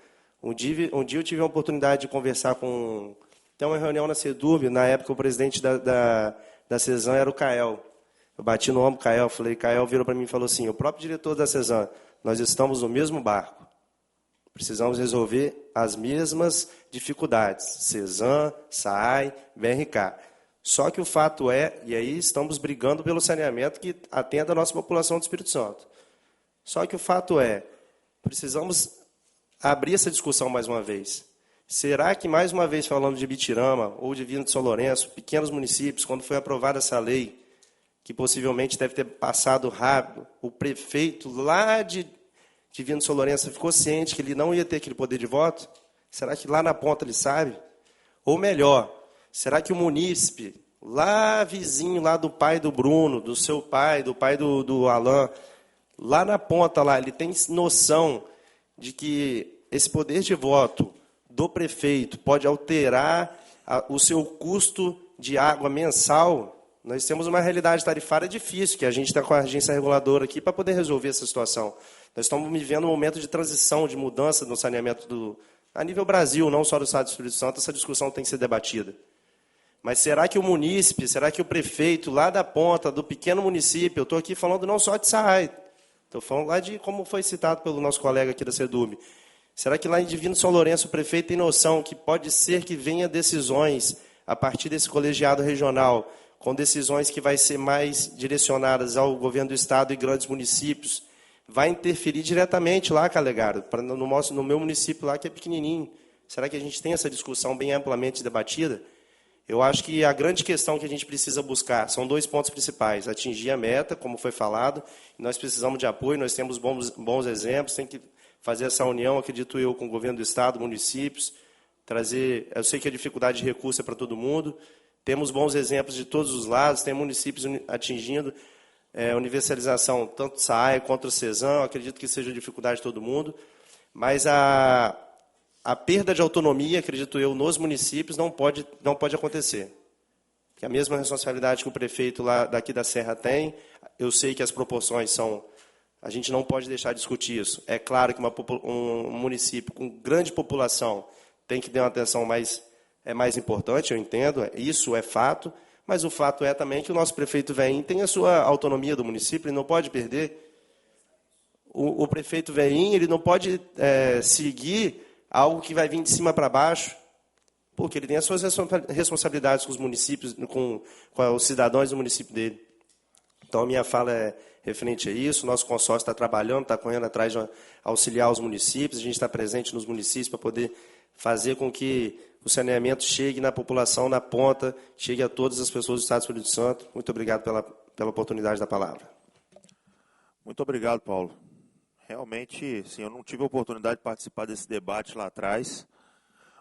Um dia eu tive a oportunidade de conversar com... Tem uma reunião na CEDURB, na época o presidente da CESAM era o Cael. Eu bati no ombro do Cael, falei, Cael virou para mim e falou assim, o próprio diretor da CESAM, nós estamos no mesmo barco. Precisamos resolver as mesmas dificuldades, CESAM, SAI, BRK. Só que o fato é, e aí estamos brigando pelo saneamento que atenda a nossa população do Espírito Santo. Só que o fato é, precisamos abrir essa discussão mais uma vez. Será que, mais uma vez falando de Ibitirama ou de Divino de São Lourenço, pequenos municípios, quando foi aprovada essa lei, que possivelmente deve ter passado rápido, o prefeito lá de Divino de São Lourenço ficou ciente que ele não ia ter aquele poder de voto? Será que lá na ponta ele sabe? Ou melhor, será que o munícipe, lá vizinho, lá do pai do Bruno, do seu pai, do pai do Alain, lá na ponta, lá, ele tem noção de que esse poder de voto do prefeito pode alterar o seu custo de água mensal? Nós temos uma realidade tarifária difícil, que a gente está com a agência reguladora aqui para poder resolver essa situação. Nós estamos vivendo um momento de transição, de mudança no saneamento a nível Brasil, não só do Estado do Espírito Santo, essa discussão tem que ser debatida. Mas será que o munícipe, será que o prefeito lá da ponta, do pequeno município, eu estou aqui falando não só de Saai, estou falando lá de como foi citado pelo nosso colega aqui da SEDUB, será que lá em Divino São Lourenço o prefeito tem noção que pode ser que venha decisões a partir desse colegiado regional, com decisões que vai ser mais direcionadas ao governo do Estado e grandes municípios, vai interferir diretamente lá, Calegaro, no meu município lá, que é pequenininho. Será que a gente tem essa discussão bem amplamente debatida? Eu acho que a grande questão que a gente precisa buscar são 2 pontos principais. Atingir a meta, como foi falado, nós precisamos de apoio, nós temos bons exemplos, tem que fazer essa união, acredito eu, com o governo do Estado, municípios, trazer... Eu sei que a dificuldade de recurso é para todo mundo, temos bons exemplos de todos os lados, tem municípios atingindo universalização, tanto SAAI quanto o CESAM, acredito que seja dificuldade de todo mundo, mas a perda de autonomia, acredito eu, nos municípios não pode acontecer. Que a mesma responsabilidade que o prefeito lá daqui da Serra tem, eu sei que as proporções são... A gente não pode deixar de discutir isso. É claro que um município com grande população tem que ter uma atenção mais importante, eu entendo, isso é fato, mas o fato é também que o nosso prefeito Veinho tem a sua autonomia do município, ele não pode perder. O prefeito Veinho, ele não pode seguir algo que vai vir de cima para baixo, porque ele tem as suas responsabilidades com os municípios, com os cidadãos do município dele. Então, a minha fala é referente a isso, o nosso consórcio está trabalhando, está correndo atrás de auxiliar os municípios, a gente está presente nos municípios para poder fazer com que o saneamento chegue na população, na ponta, chegue a todas as pessoas do Estado do Espírito Santo. Muito obrigado pela oportunidade da palavra. Muito obrigado, Paulo. Realmente, sim, eu não tive a oportunidade de participar desse debate lá atrás,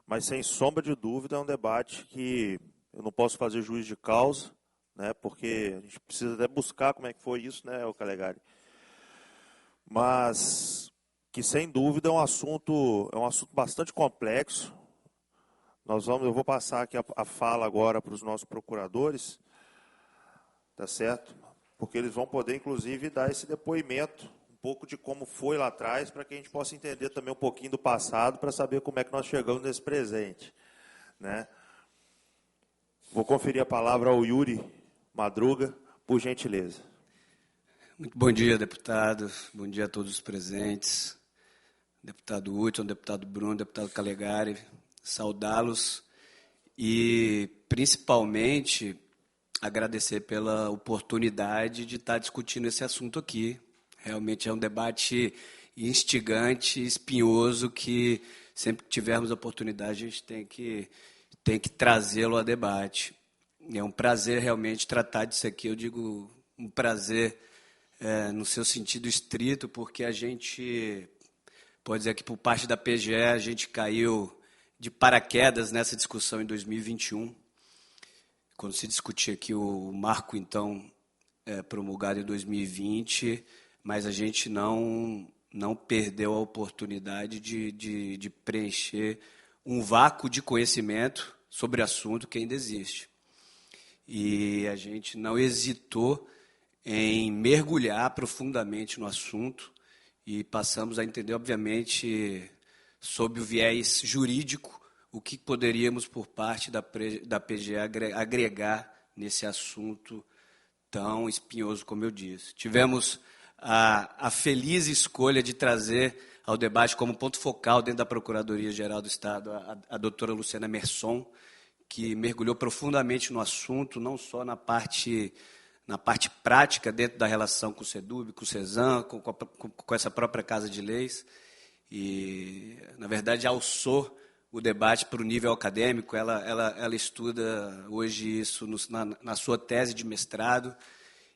mas, sem sombra de dúvida, é um debate que eu não posso fazer juízo de causa, né, porque a gente precisa até buscar como é que foi isso, né, Calegari? Mas que, sem dúvida, é um assunto bastante complexo. Eu vou passar aqui a fala agora para os nossos procuradores, tá certo? Porque eles vão poder, inclusive, dar esse depoimento, um pouco de como foi lá atrás, para que a gente possa entender também um pouquinho do passado, para saber como é que nós chegamos nesse presente, né? Vou conferir a palavra ao Yuri Madruga, por gentileza. Muito bom dia, deputado. Bom dia a todos os presentes. Deputado Hudson, deputado Bruno, deputado Calegari, saudá-los e, principalmente, agradecer pela oportunidade de estar discutindo esse assunto aqui. Realmente é um debate instigante, espinhoso, que sempre que tivermos a oportunidade a gente tem que trazê-lo a debate. É um prazer realmente tratar disso aqui, eu digo um prazer no seu sentido estrito, porque a gente, pode dizer que por parte da PGE, a gente caiu de paraquedas nessa discussão em 2021, quando se discutia aqui o marco, então, promulgado em 2020, mas a gente não perdeu a oportunidade de preencher um vácuo de conhecimento sobre o assunto que ainda existe. E a gente não hesitou em mergulhar profundamente no assunto e passamos a entender, obviamente, sob o viés jurídico, o que poderíamos, por parte da PGE, agregar nesse assunto tão espinhoso como eu disse. Tivemos a feliz escolha de trazer ao debate como ponto focal dentro da Procuradoria-Geral do Estado a doutora Luciana Merson, que mergulhou profundamente no assunto, não só na parte prática, dentro da relação com o SEDUB, com o CESAM, com essa própria Casa de Leis, e, na verdade, alçou o debate para o nível acadêmico. Ela estuda hoje isso na sua tese de mestrado.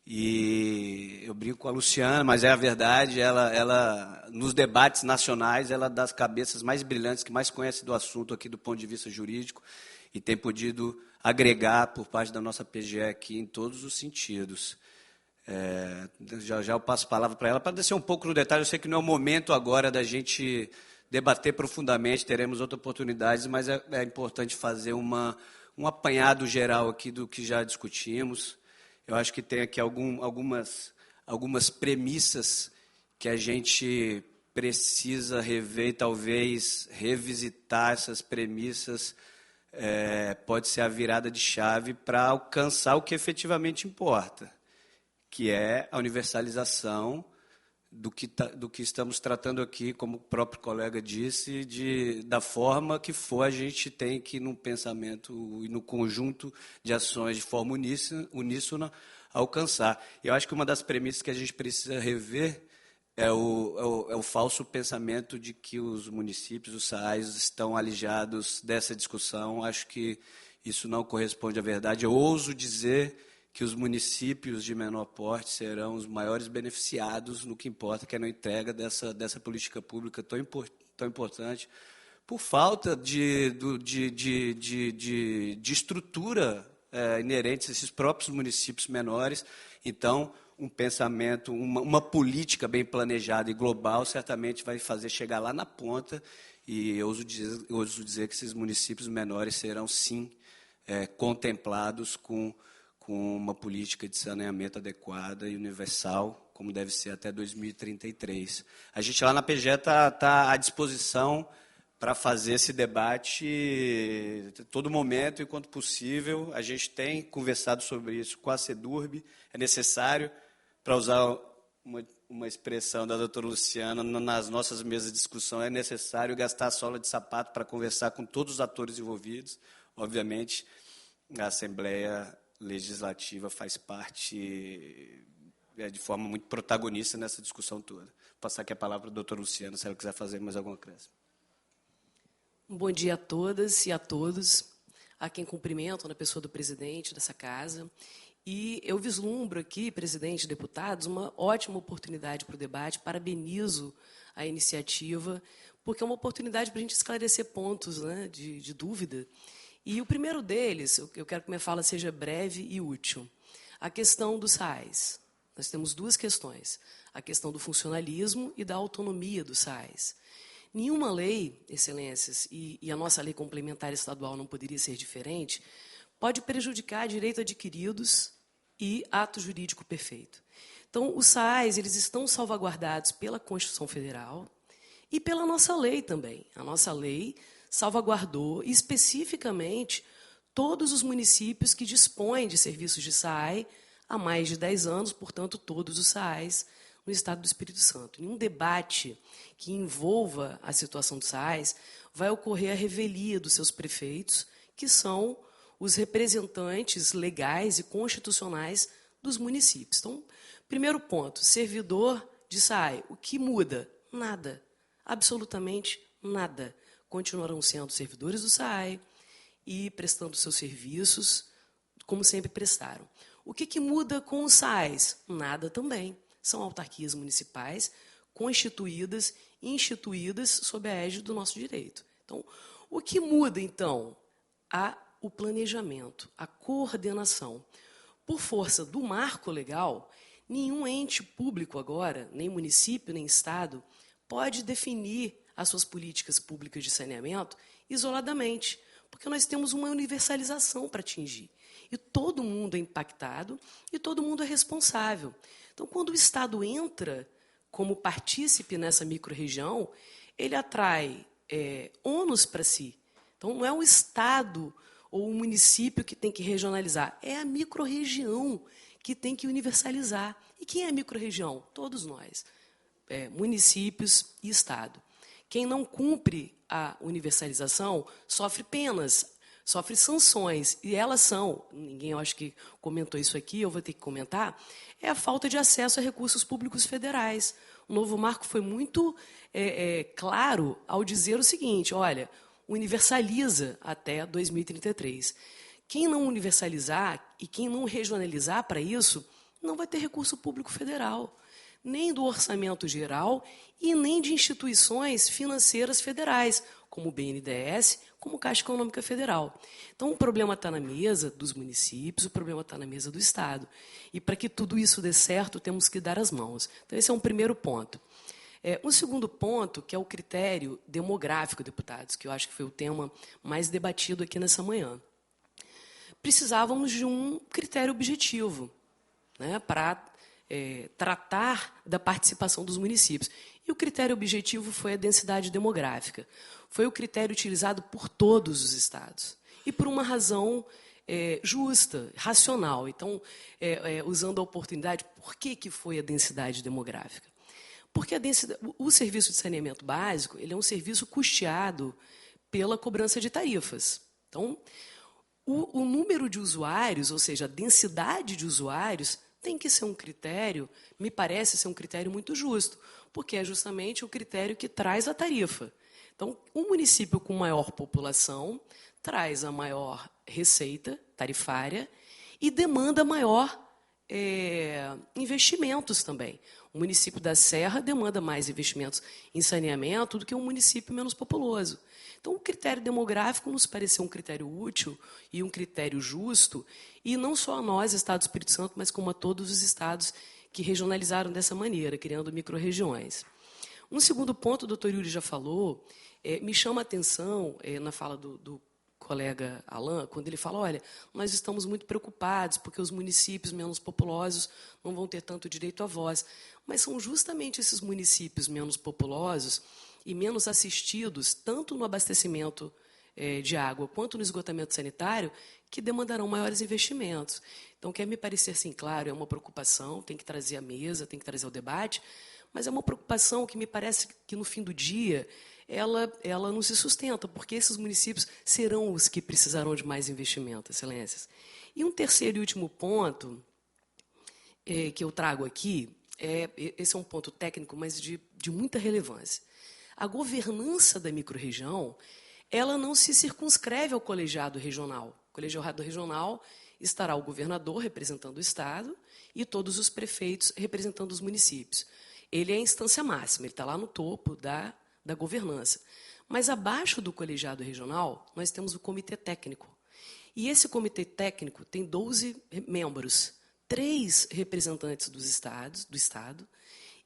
E eu brinco com a Luciana, mas é a verdade, ela nos debates nacionais, ela é das cabeças mais brilhantes, que mais conhece do assunto aqui do ponto de vista jurídico, e tem podido agregar por parte da nossa PGE aqui em todos os sentidos. Já eu passo a palavra para ela, para descer um pouco no detalhe. Eu sei que não é o momento agora da gente debater profundamente, teremos outras oportunidades, mas é importante fazer um apanhado geral aqui do que já discutimos. Eu acho que tem aqui algumas premissas que a gente precisa rever e talvez revisitar essas premissas. Pode ser a virada de chave para alcançar o que efetivamente importa, que é a universalização do que estamos tratando aqui, como o próprio colega disse, da forma que for, a gente tem que, num pensamento e no conjunto de ações de forma uníssona, alcançar. Eu acho que uma das premissas que a gente precisa rever é o falso pensamento de que os municípios, os SAAIs, estão alijados dessa discussão. Acho que isso não corresponde à verdade. Eu ouso dizer que os municípios de menor porte serão os maiores beneficiados no que importa, que é na entrega dessa política pública tão importante, por falta de estrutura inerente a esses próprios municípios menores. Então, um pensamento, uma política bem planejada e global certamente vai fazer chegar lá na ponta, e eu ouso dizer que esses municípios menores serão, sim, contemplados com uma política de saneamento adequada e universal, como deve ser até 2033. A gente lá na PGE está à disposição para fazer esse debate a todo momento, enquanto possível. A gente tem conversado sobre isso com a CEDURB. É necessário, para usar uma expressão da doutora Luciana, nas nossas mesas de discussão, é necessário gastar a sola de sapato para conversar com todos os atores envolvidos. Obviamente, a Assembleia Legislativa faz parte de forma muito protagonista nessa discussão toda. Vou passar aqui a palavra para a doutora Luciana, se ela quiser fazer mais alguma acréscimo. Bom dia a todas e a todos, a quem cumprimento na pessoa do presidente dessa casa. E eu vislumbro aqui, presidente e deputados, uma ótima oportunidade para o debate. Parabenizo a iniciativa, porque é uma oportunidade para a gente esclarecer pontos, né, de dúvida. E o primeiro deles, eu quero que minha fala seja breve e útil. A questão dos SAAIs. Nós temos duas questões. A questão do funcionalismo e da autonomia dos SAAIs. Nenhuma lei, excelências, e a nossa lei complementar estadual não poderia ser diferente, pode prejudicar direitos adquiridos e ato jurídico perfeito. Então, os SAAIs, eles estão salvaguardados pela Constituição Federal e pela nossa lei também. A nossa lei salvaguardou especificamente todos os municípios que dispõem de serviços de SAAI há mais de 10 anos, portanto, todos os SAAIs no Estado do Espírito Santo. Nenhum debate que envolva a situação dos SAAIs vai ocorrer a revelia dos seus prefeitos, que são os representantes legais e constitucionais dos municípios. Então, primeiro ponto, servidor de SAAI. O que muda? Nada. Absolutamente nada. Continuarão sendo servidores do SAAI e prestando seus serviços como sempre prestaram. O que muda com os SAAIs? Nada também. São autarquias municipais constituídas e instituídas sob a égide do nosso direito. Então, o que muda, então? O planejamento, a coordenação. Por força do marco legal, nenhum ente público agora, nem município, nem Estado, pode definir as suas políticas públicas de saneamento isoladamente, porque nós temos uma universalização para atingir. E todo mundo é impactado e todo mundo é responsável. Então, quando o Estado entra como partícipe nessa microrregião, ele atrai ônus para si. Então, não é o Estado ou o município que tem que regionalizar, é a microrregião que tem que universalizar. E quem é a microrregião? Todos nós, municípios e Estado. Quem não cumpre a universalização sofre penas, sofre sanções, e elas são, ninguém eu acho que comentou isso aqui, eu vou ter que comentar, é a falta de acesso a recursos públicos federais. O novo marco foi muito claro ao dizer o seguinte, olha, universaliza até 2033. Quem não universalizar e quem não regionalizar para isso, não vai ter recurso público federal, nem do orçamento geral e nem de instituições financeiras federais, como o BNDES, como Caixa Econômica Federal. Então, o problema está na mesa dos municípios, o problema está na mesa do Estado. E, para que tudo isso dê certo, temos que dar as mãos. Então, esse é um primeiro ponto. Um segundo ponto, que é o critério demográfico, deputados, que eu acho que foi o tema mais debatido aqui nessa manhã. Precisávamos de um critério objetivo, né, para tratar da participação dos municípios. E o critério objetivo foi a densidade demográfica. Foi o critério utilizado por todos os estados. E por uma razão justa, racional. Então, usando a oportunidade, por que foi a densidade demográfica? Porque o serviço de saneamento básico ele é um serviço custeado pela cobrança de tarifas. Então, o número de usuários, ou seja, a densidade de usuários, tem que ser um critério, me parece ser um critério muito justo, porque é justamente o critério que traz a tarifa. Então, um município com maior população traz a maior receita tarifária e demanda maior investimentos também. O município da Serra demanda mais investimentos em saneamento do que um município menos populoso. Então, o critério demográfico nos pareceu um critério útil e um critério justo, e não só a nós, Estado do Espírito Santo, mas como a todos os estados que regionalizaram dessa maneira, criando micro-regiões. Um segundo ponto, o doutor Yuri já falou, me chama a atenção, na fala do colega Alain, quando ele fala, olha, nós estamos muito preocupados porque os municípios menos populosos não vão ter tanto direito à voz. Mas são justamente esses municípios menos populosos e menos assistidos, tanto no abastecimento de água quanto no esgotamento sanitário, que demandarão maiores investimentos. Então, quer me parecer, sim, claro, é uma preocupação, tem que trazer à mesa, tem que trazer ao debate, mas é uma preocupação que me parece que, no fim do dia, ela não se sustenta, porque esses municípios serão os que precisarão de mais investimento, excelências. E um terceiro e último ponto que eu trago aqui, esse é um ponto técnico, mas de muita relevância. A governança da microrregião, ela não se circunscreve ao colegiado regional. O colegiado regional estará o governador representando o Estado e todos os prefeitos representando os municípios. Ele é a instância máxima, ele está lá no topo da governança. Mas abaixo do colegiado regional, nós temos o comitê técnico. E esse comitê técnico tem 12 membros, 3 representantes do Estado,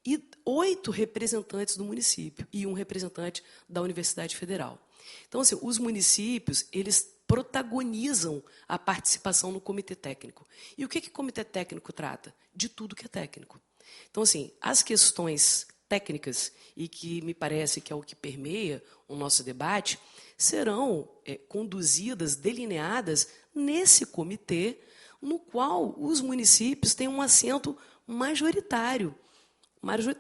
e 8 representantes do município, e 1 representante da Universidade Federal. Então, assim, os municípios, eles protagonizam a participação no comitê técnico. E o que o comitê técnico trata? De tudo que é técnico. Então, assim, as questões técnicas, e que me parece que é o que permeia o nosso debate, serão conduzidas, delineadas nesse comitê, no qual os municípios têm um assento majoritário,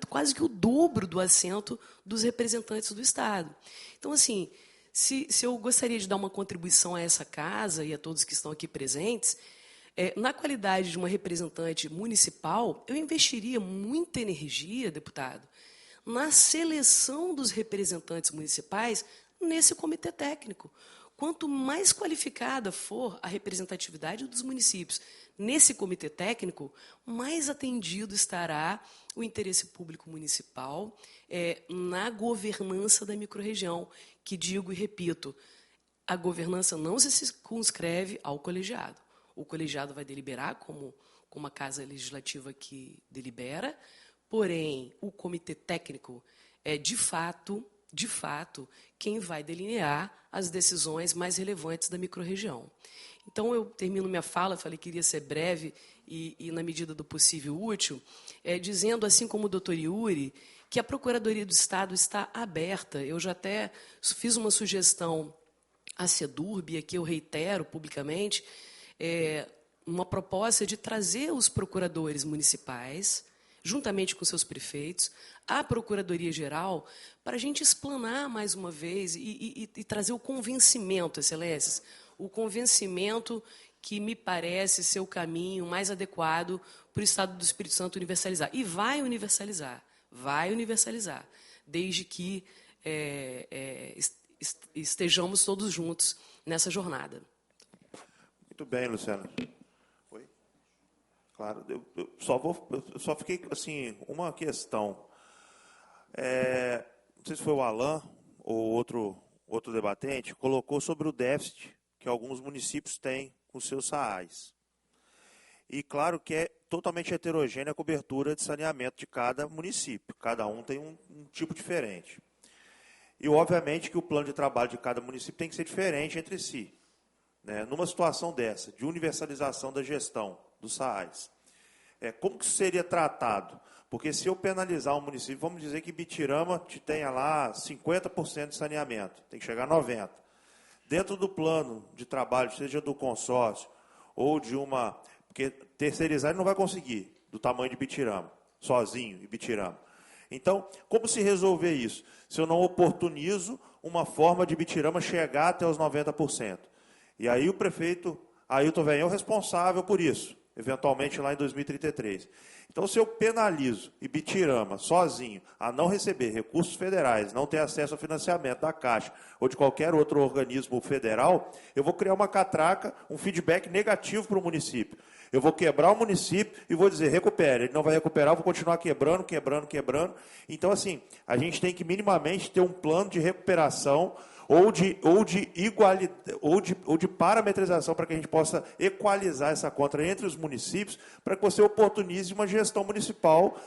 quase que o dobro do assento dos representantes do Estado. Então, assim, se eu gostaria de dar uma contribuição a essa casa e a todos que estão aqui presentes, na qualidade de uma representante municipal, eu investiria muita energia, deputado, na seleção dos representantes municipais nesse comitê técnico. Quanto mais qualificada for a representatividade dos municípios nesse comitê técnico, mais atendido estará o interesse público municipal na governança da microrregião, que digo e repito, a governança não se circunscreve ao colegiado. O colegiado vai deliberar como a casa legislativa que delibera, porém, o comitê técnico é, de fato, quem vai delinear as decisões mais relevantes da microrregião. Então, eu termino minha fala, falei que iria ser breve e na medida do possível, útil, dizendo, assim como o doutor Yuri, que a Procuradoria do Estado está aberta. Eu já até fiz uma sugestão à CEDURB, e aqui eu reitero publicamente, uma proposta de trazer os procuradores municipais, juntamente com seus prefeitos, à Procuradoria-Geral, para a gente explanar mais uma vez e trazer o convencimento, excelências, o convencimento que me parece ser o caminho mais adequado para o Estado do Espírito Santo universalizar. E vai universalizar, desde que estejamos todos juntos nessa jornada. Muito bem, Luciana. Oi? Claro, eu só fiquei, assim, uma questão. Não sei se foi o Alain ou outro debatente, colocou sobre o déficit que alguns municípios têm com seus SAAIs. E claro que é totalmente heterogênea a cobertura de saneamento de cada município. Cada um tem um tipo diferente. E, obviamente, que o plano de trabalho de cada município tem que ser diferente entre si. Né? Numa situação dessa, de universalização da gestão dos SAAIs, como que isso seria tratado? Porque se eu penalizar um município, vamos dizer que Bitirama tenha lá 50% de saneamento, tem que chegar a 90%. Dentro do plano de trabalho, seja do consórcio ou de uma... Porque terceirizar ele não vai conseguir, do tamanho de Bitirama, sozinho, em Bitirama. Então, como se resolver isso? Se eu não oportunizo uma forma de Bitirama chegar até os 90%. E aí o prefeito Ailton Venhão é o responsável por isso, eventualmente lá em 2033. Então, se eu penalizo Ibitirama sozinho a não receber recursos federais, não ter acesso ao financiamento da Caixa ou de qualquer outro organismo federal, eu vou criar uma catraca, um feedback negativo para o município. Eu vou quebrar o município e vou dizer, recupere. Ele não vai recuperar, eu vou continuar quebrando. Então, assim, a gente tem que minimamente ter um plano de recuperação ou de parametrização para que a gente possa equalizar essa conta entre os municípios, para que você oportunize uma gestão municipal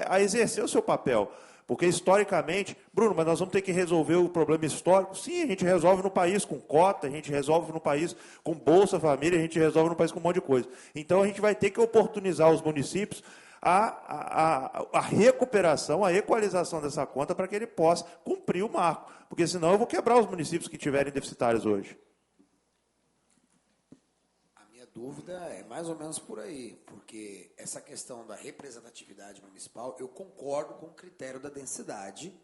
a exercer o seu papel. Porque, historicamente, Bruno, mas nós vamos ter que resolver o problema histórico? Sim, a gente resolve no país com cota, a gente resolve no país com Bolsa Família, a gente resolve no país com um monte de coisa. Então, a gente vai ter que oportunizar os municípios a recuperação, a equalização dessa conta para que ele possa cumprir o marco. Porque senão eu vou quebrar os municípios que tiverem deficitários hoje. A minha dúvida é mais ou menos por aí, porque essa questão da representatividade municipal, eu concordo com o critério da densidade,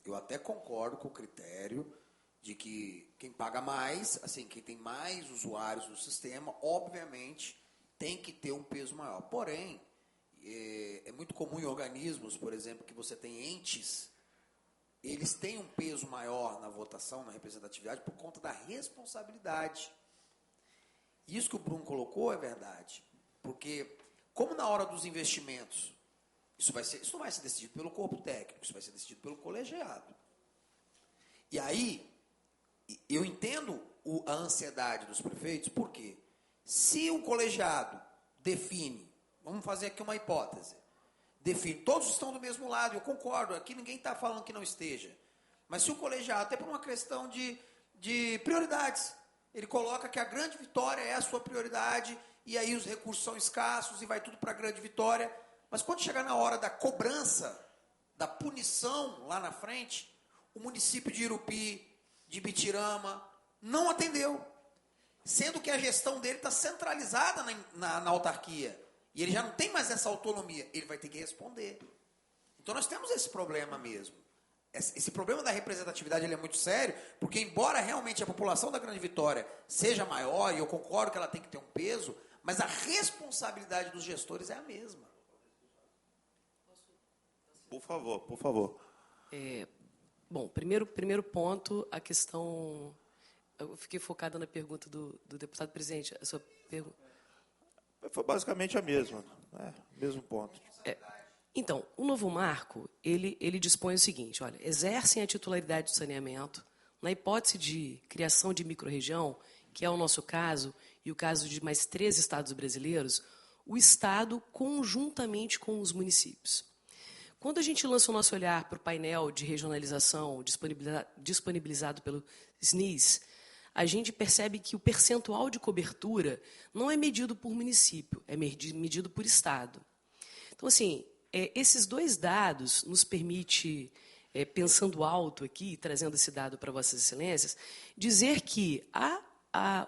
eu até concordo com o critério de que quem paga mais, assim, quem tem mais usuários do sistema, obviamente, tem que ter um peso maior. Porém, é muito comum em organismos, por exemplo, que você tem entes, eles têm um peso maior na votação, na representatividade, por conta da responsabilidade. Isso que o Bruno colocou é verdade, porque como na hora dos investimentos, isso não vai ser decidido pelo corpo técnico, isso vai ser decidido pelo colegiado. E aí, eu entendo a ansiedade dos prefeitos, porque se o colegiado define, vamos fazer aqui uma hipótese, define, todos estão do mesmo lado, eu concordo, aqui ninguém está falando que não esteja, mas se o colegiado, até por uma questão de prioridades, ele coloca que a Grande Vitória é a sua prioridade, e aí os recursos são escassos, e vai tudo para a Grande Vitória, mas quando chegar na hora da cobrança, da punição lá na frente, o município de Irupi, de Bitirama, não atendeu, sendo que a gestão dele está centralizada na autarquia, e ele já não tem mais essa autonomia, ele vai ter que responder. Então nós temos esse problema mesmo. Esse problema da representatividade ele é muito sério, porque embora realmente a população da Grande Vitória seja maior, e eu concordo que ela tem que ter um peso, mas a responsabilidade dos gestores é a mesma. Por favor. Bom, primeiro ponto, a questão... Eu fiquei focada na pergunta do deputado presidente. A sua pergunta... Foi basicamente a mesma, mesmo ponto. Então, o novo marco, ele dispõe o seguinte, olha, exercem a titularidade do saneamento, na hipótese de criação de microrregião, que é o nosso caso, e o caso de mais 3 estados brasileiros, o Estado conjuntamente com os municípios. Quando a gente lança o nosso olhar para o painel de regionalização disponibilizado pelo SNIS, a gente percebe que o percentual de cobertura não é medido por município, é medido por estado. Então, assim, esses 2 dados nos permite, pensando alto aqui, trazendo esse dado para Vossas Excelências, dizer que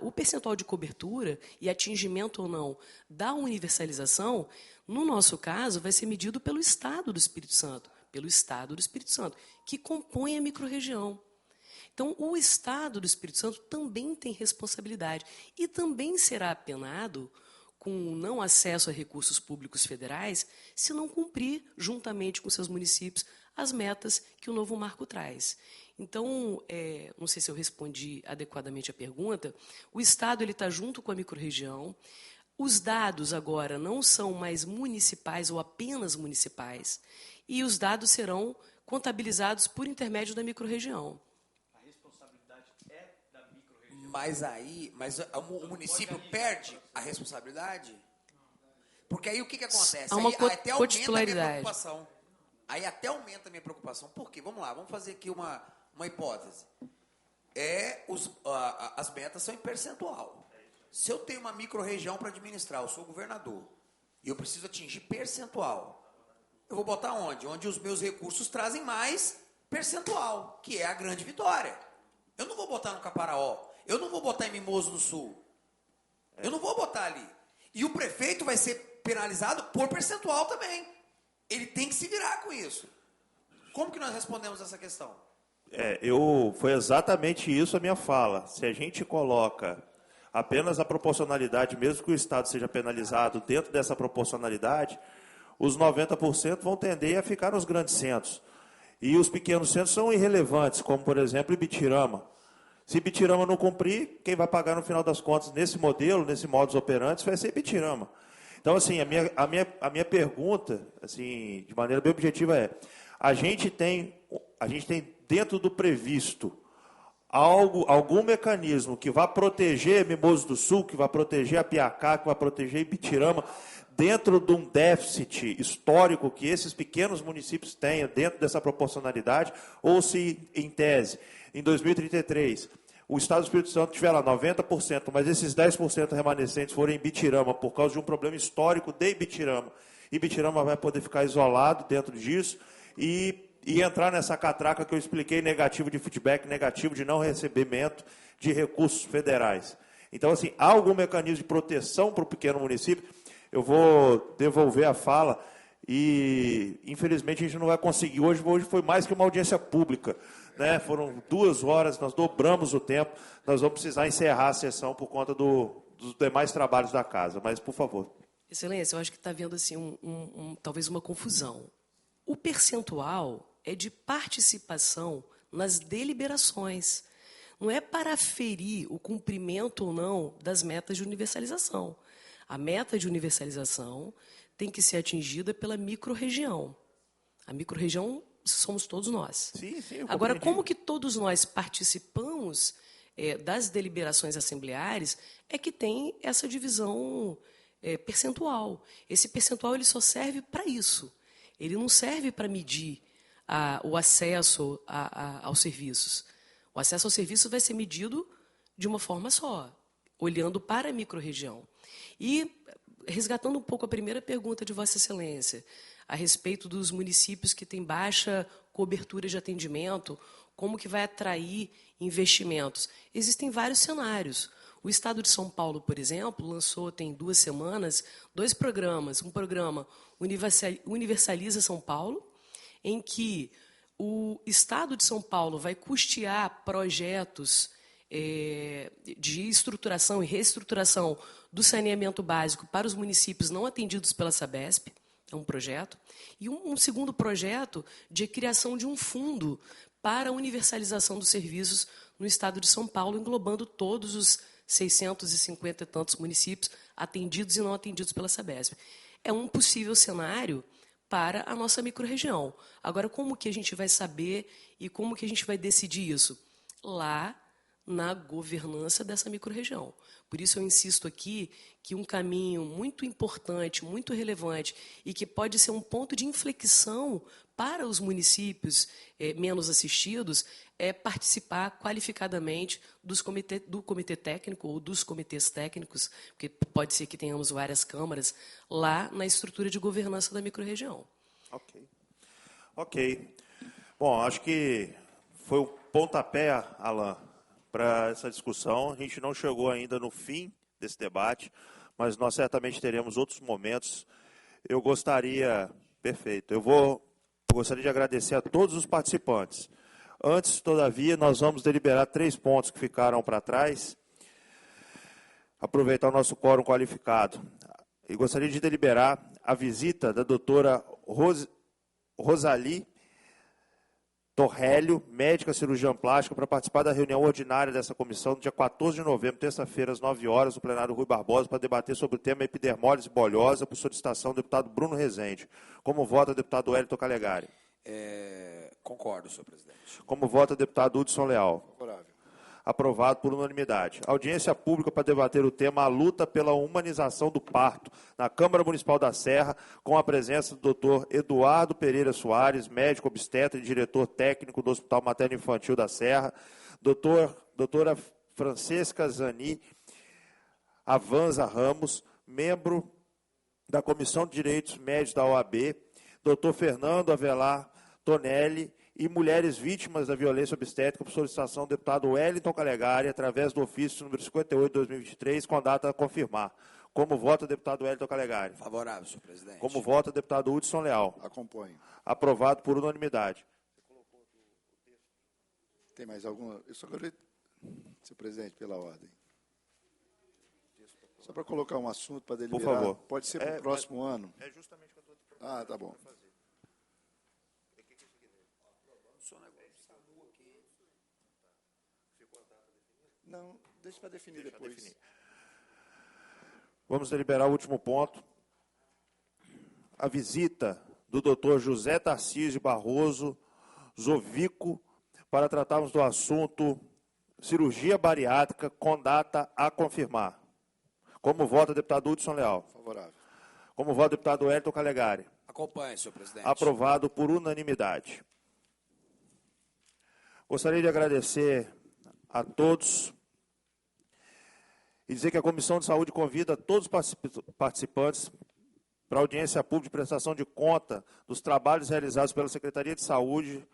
o percentual de cobertura e atingimento ou não da universalização, no nosso caso, vai ser medido pelo Estado do Espírito Santo, que compõe a microrregião. Então, o Estado do Espírito Santo também tem responsabilidade e também será penado com o não acesso a recursos públicos federais se não cumprir, juntamente com seus municípios, as metas que o novo marco traz. Então, não sei se eu respondi adequadamente a pergunta, o Estado está junto com a microrregião. Os dados agora não são mais municipais ou apenas municipais, e os dados serão contabilizados por intermédio da microrregião. A responsabilidade é da microrregião. Mas o município perde a responsabilidade? Porque aí o que acontece? Há uma até aumenta a minha preocupação. Aí até aumenta a minha preocupação. Por quê? Vamos lá, vamos fazer aqui uma hipótese. As metas são em percentual. Se eu tenho uma microrregião para administrar, eu sou governador, e eu preciso atingir percentual, eu vou botar onde? Onde os meus recursos trazem mais percentual, que é a grande vitória. Eu não vou botar no Caparaó, eu não vou botar em Mimoso do Sul, eu não vou botar ali. E o prefeito vai ser penalizado por percentual também. Ele tem que se virar com isso. Como que nós respondemos essa questão? Foi exatamente isso a minha fala. Se a gente coloca apenas a proporcionalidade, mesmo que o Estado seja penalizado dentro dessa proporcionalidade, os 90% vão tender a ficar nos grandes centros. E os pequenos centros são irrelevantes, como, por exemplo, Ibitirama. Se Ibitirama não cumprir, quem vai pagar no final das contas nesse modelo, nesse modus operandi, vai ser Ibitirama. Então, assim, a minha pergunta, assim, de maneira bem objetiva a gente tem dentro do previsto algum mecanismo que vá proteger Mimoso do Sul, que vá proteger Apiacá, que vá proteger Ibitirama, dentro de um déficit histórico que esses pequenos municípios tenham dentro dessa proporcionalidade, ou se, em tese, em 2033, o Estado do Espírito Santo tiver lá 90%, mas esses 10% remanescentes forem em Ibitirama por causa de um problema histórico de Ibitirama, Ibitirama vai poder ficar isolado dentro disso e entrar nessa catraca que eu expliquei, negativo de feedback, negativo de não recebimento de recursos federais. Então, assim, há algum mecanismo de proteção para o pequeno município? Eu vou devolver a fala e, infelizmente, a gente não vai conseguir. Hoje foi mais que uma audiência pública, né? Foram 2 horas, nós dobramos o tempo, nós vamos precisar encerrar a sessão por conta dos demais trabalhos da casa. Mas, por favor. Excelência, eu acho que está havendo assim, talvez uma confusão. O percentual é de participação nas deliberações. Não é para aferir o cumprimento ou não das metas de universalização. A meta de universalização tem que ser atingida pela microrregião. A microrregião somos todos nós. Sim, agora, como que todos nós participamos das deliberações assembleares é que tem essa divisão percentual. Esse percentual ele só serve para isso. Ele não serve para medir o acesso aos serviços. O acesso ao serviço vai ser medido de uma forma só, olhando para a microrregião. E, resgatando um pouco a primeira pergunta de Vossa Excelência, a respeito dos municípios que têm baixa cobertura de atendimento, como que vai atrair investimentos? Existem vários cenários. O Estado de São Paulo, por exemplo, lançou, tem 2 semanas, 2 programas. Um programa Universaliza São Paulo, em que o Estado de São Paulo vai custear projetos de estruturação e reestruturação do saneamento básico para os municípios não atendidos pela Sabesp, é um projeto, e um segundo projeto de criação de um fundo para a universalização dos serviços no Estado de São Paulo, englobando todos os 650 e tantos municípios atendidos e não atendidos pela Sabesp. É um possível cenário para a nossa microrregião. Agora, como que a gente vai saber e como que a gente vai decidir isso? Lá na governança dessa microrregião. Por isso eu insisto aqui que um caminho muito importante, muito relevante e que pode ser um ponto de inflexão para os municípios menos assistidos é participar qualificadamente do comitê técnico ou dos comitês técnicos, porque pode ser que tenhamos várias câmaras lá na estrutura de governança da microrregião. Ok. Bom, acho que foi o pontapé, Alain, para essa discussão. A gente não chegou ainda no fim desse debate, mas nós certamente teremos outros momentos. Eu gostaria de agradecer a todos os participantes. Antes, todavia, nós vamos deliberar 3 pontos que ficaram para trás. Aproveitar o nosso quórum qualificado. E gostaria de deliberar a visita da doutora Rosalie Torrélio, médica cirurgiã plástica, para participar da reunião ordinária dessa comissão no dia 14 de novembro, terça-feira, às 9 horas, no plenário Rui Barbosa, para debater sobre o tema epidermólise bolhosa, por solicitação do deputado Bruno Rezende. Como vota o deputado Wellington Calegari? Concordo, senhor presidente. Como vota o deputado Hudson Leal? Favorável. Aprovado por unanimidade. Audiência pública para debater o tema a luta pela humanização do parto na Câmara Municipal da Serra, com a presença do doutor Eduardo Pereira Soares, médico obstetra e diretor técnico do Hospital Materno Infantil da Serra, doutora Francesca Zani Avanza Ramos, membro da Comissão de Direitos Médicos da OAB, doutor Fernando Avelar Tonelli, e mulheres vítimas da violência obstétrica por solicitação do deputado Wellington Calegari, através do ofício número 58 de 2023, com data a confirmar. Como vota o deputado Wellington Calegari? Favorável, senhor presidente. Como vota o deputado Hudson Leal? Acompanho. Aprovado por unanimidade. Tem mais alguma? Eu só queria, senhor presidente, pela ordem. Só para colocar um assunto para deliberar. Por favor. Pode ser para o próximo ano? É justamente o que eu estou... Ah, tá bom. Não, deixa para definir depois. Vamos deliberar o último ponto. A visita do doutor José Tarcísio Barroso Zovico para tratarmos do assunto cirurgia bariátrica com data a confirmar. Como vota o deputado Hudson Leal? Favorável. Como vota o deputado Wellington Calegari? Acompanhe, senhor presidente. Aprovado por unanimidade. Gostaria de agradecer a todos e dizer que a Comissão de Saúde convida todos os participantes para a audiência pública de prestação de conta dos trabalhos realizados pela Secretaria de Saúde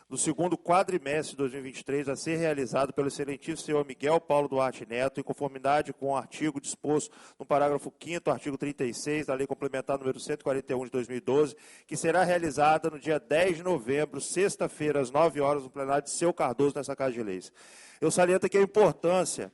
do segundo quadrimestre de 2023, a ser realizado pelo excelentíssimo senhor Miguel Paulo Duarte Neto, em conformidade com o artigo disposto no parágrafo 5º, artigo 36 da Lei Complementar número 141 de 2012, que será realizada no dia 10 de novembro, sexta-feira, às 9 horas, no plenário de Seu Cardoso, nessa Casa de Leis. Eu saliento aqui a importância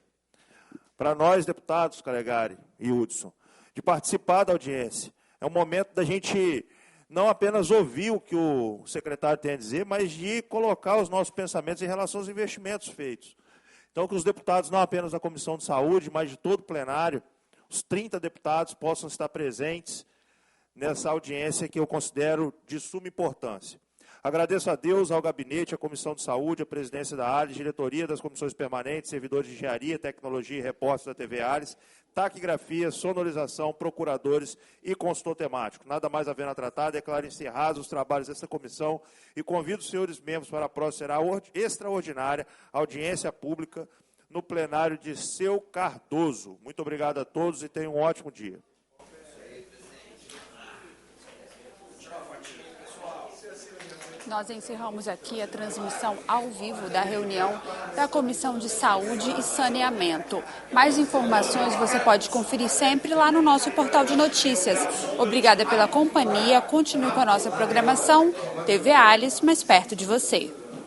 para nós, deputados Calegari e Hudson, de participar da audiência. É um momento da gente não apenas ouvir o que o secretário tem a dizer, mas de colocar os nossos pensamentos em relação aos investimentos feitos. Então, que os deputados, não apenas da Comissão de Saúde, mas de todo o plenário, os 30 deputados possam estar presentes nessa audiência que eu considero de suma importância. Agradeço a Deus, ao gabinete, à Comissão de Saúde, à presidência da ALIS, diretoria das comissões permanentes, servidores de engenharia, tecnologia e repórteres da TV ALIS, taquigrafia, sonorização, procuradores e consultor temático. Nada mais havendo a tratar, declaro encerrados os trabalhos dessa comissão e convido os senhores membros para a próxima extraordinária audiência pública no plenário de Seu Cardoso. Muito obrigado a todos e tenham um ótimo dia. Nós encerramos aqui a transmissão ao vivo da reunião da Comissão de Saúde e Saneamento. Mais informações você pode conferir sempre lá no nosso portal de notícias. Obrigada pela companhia, continue com a nossa programação. TV ALIS, mais perto de você.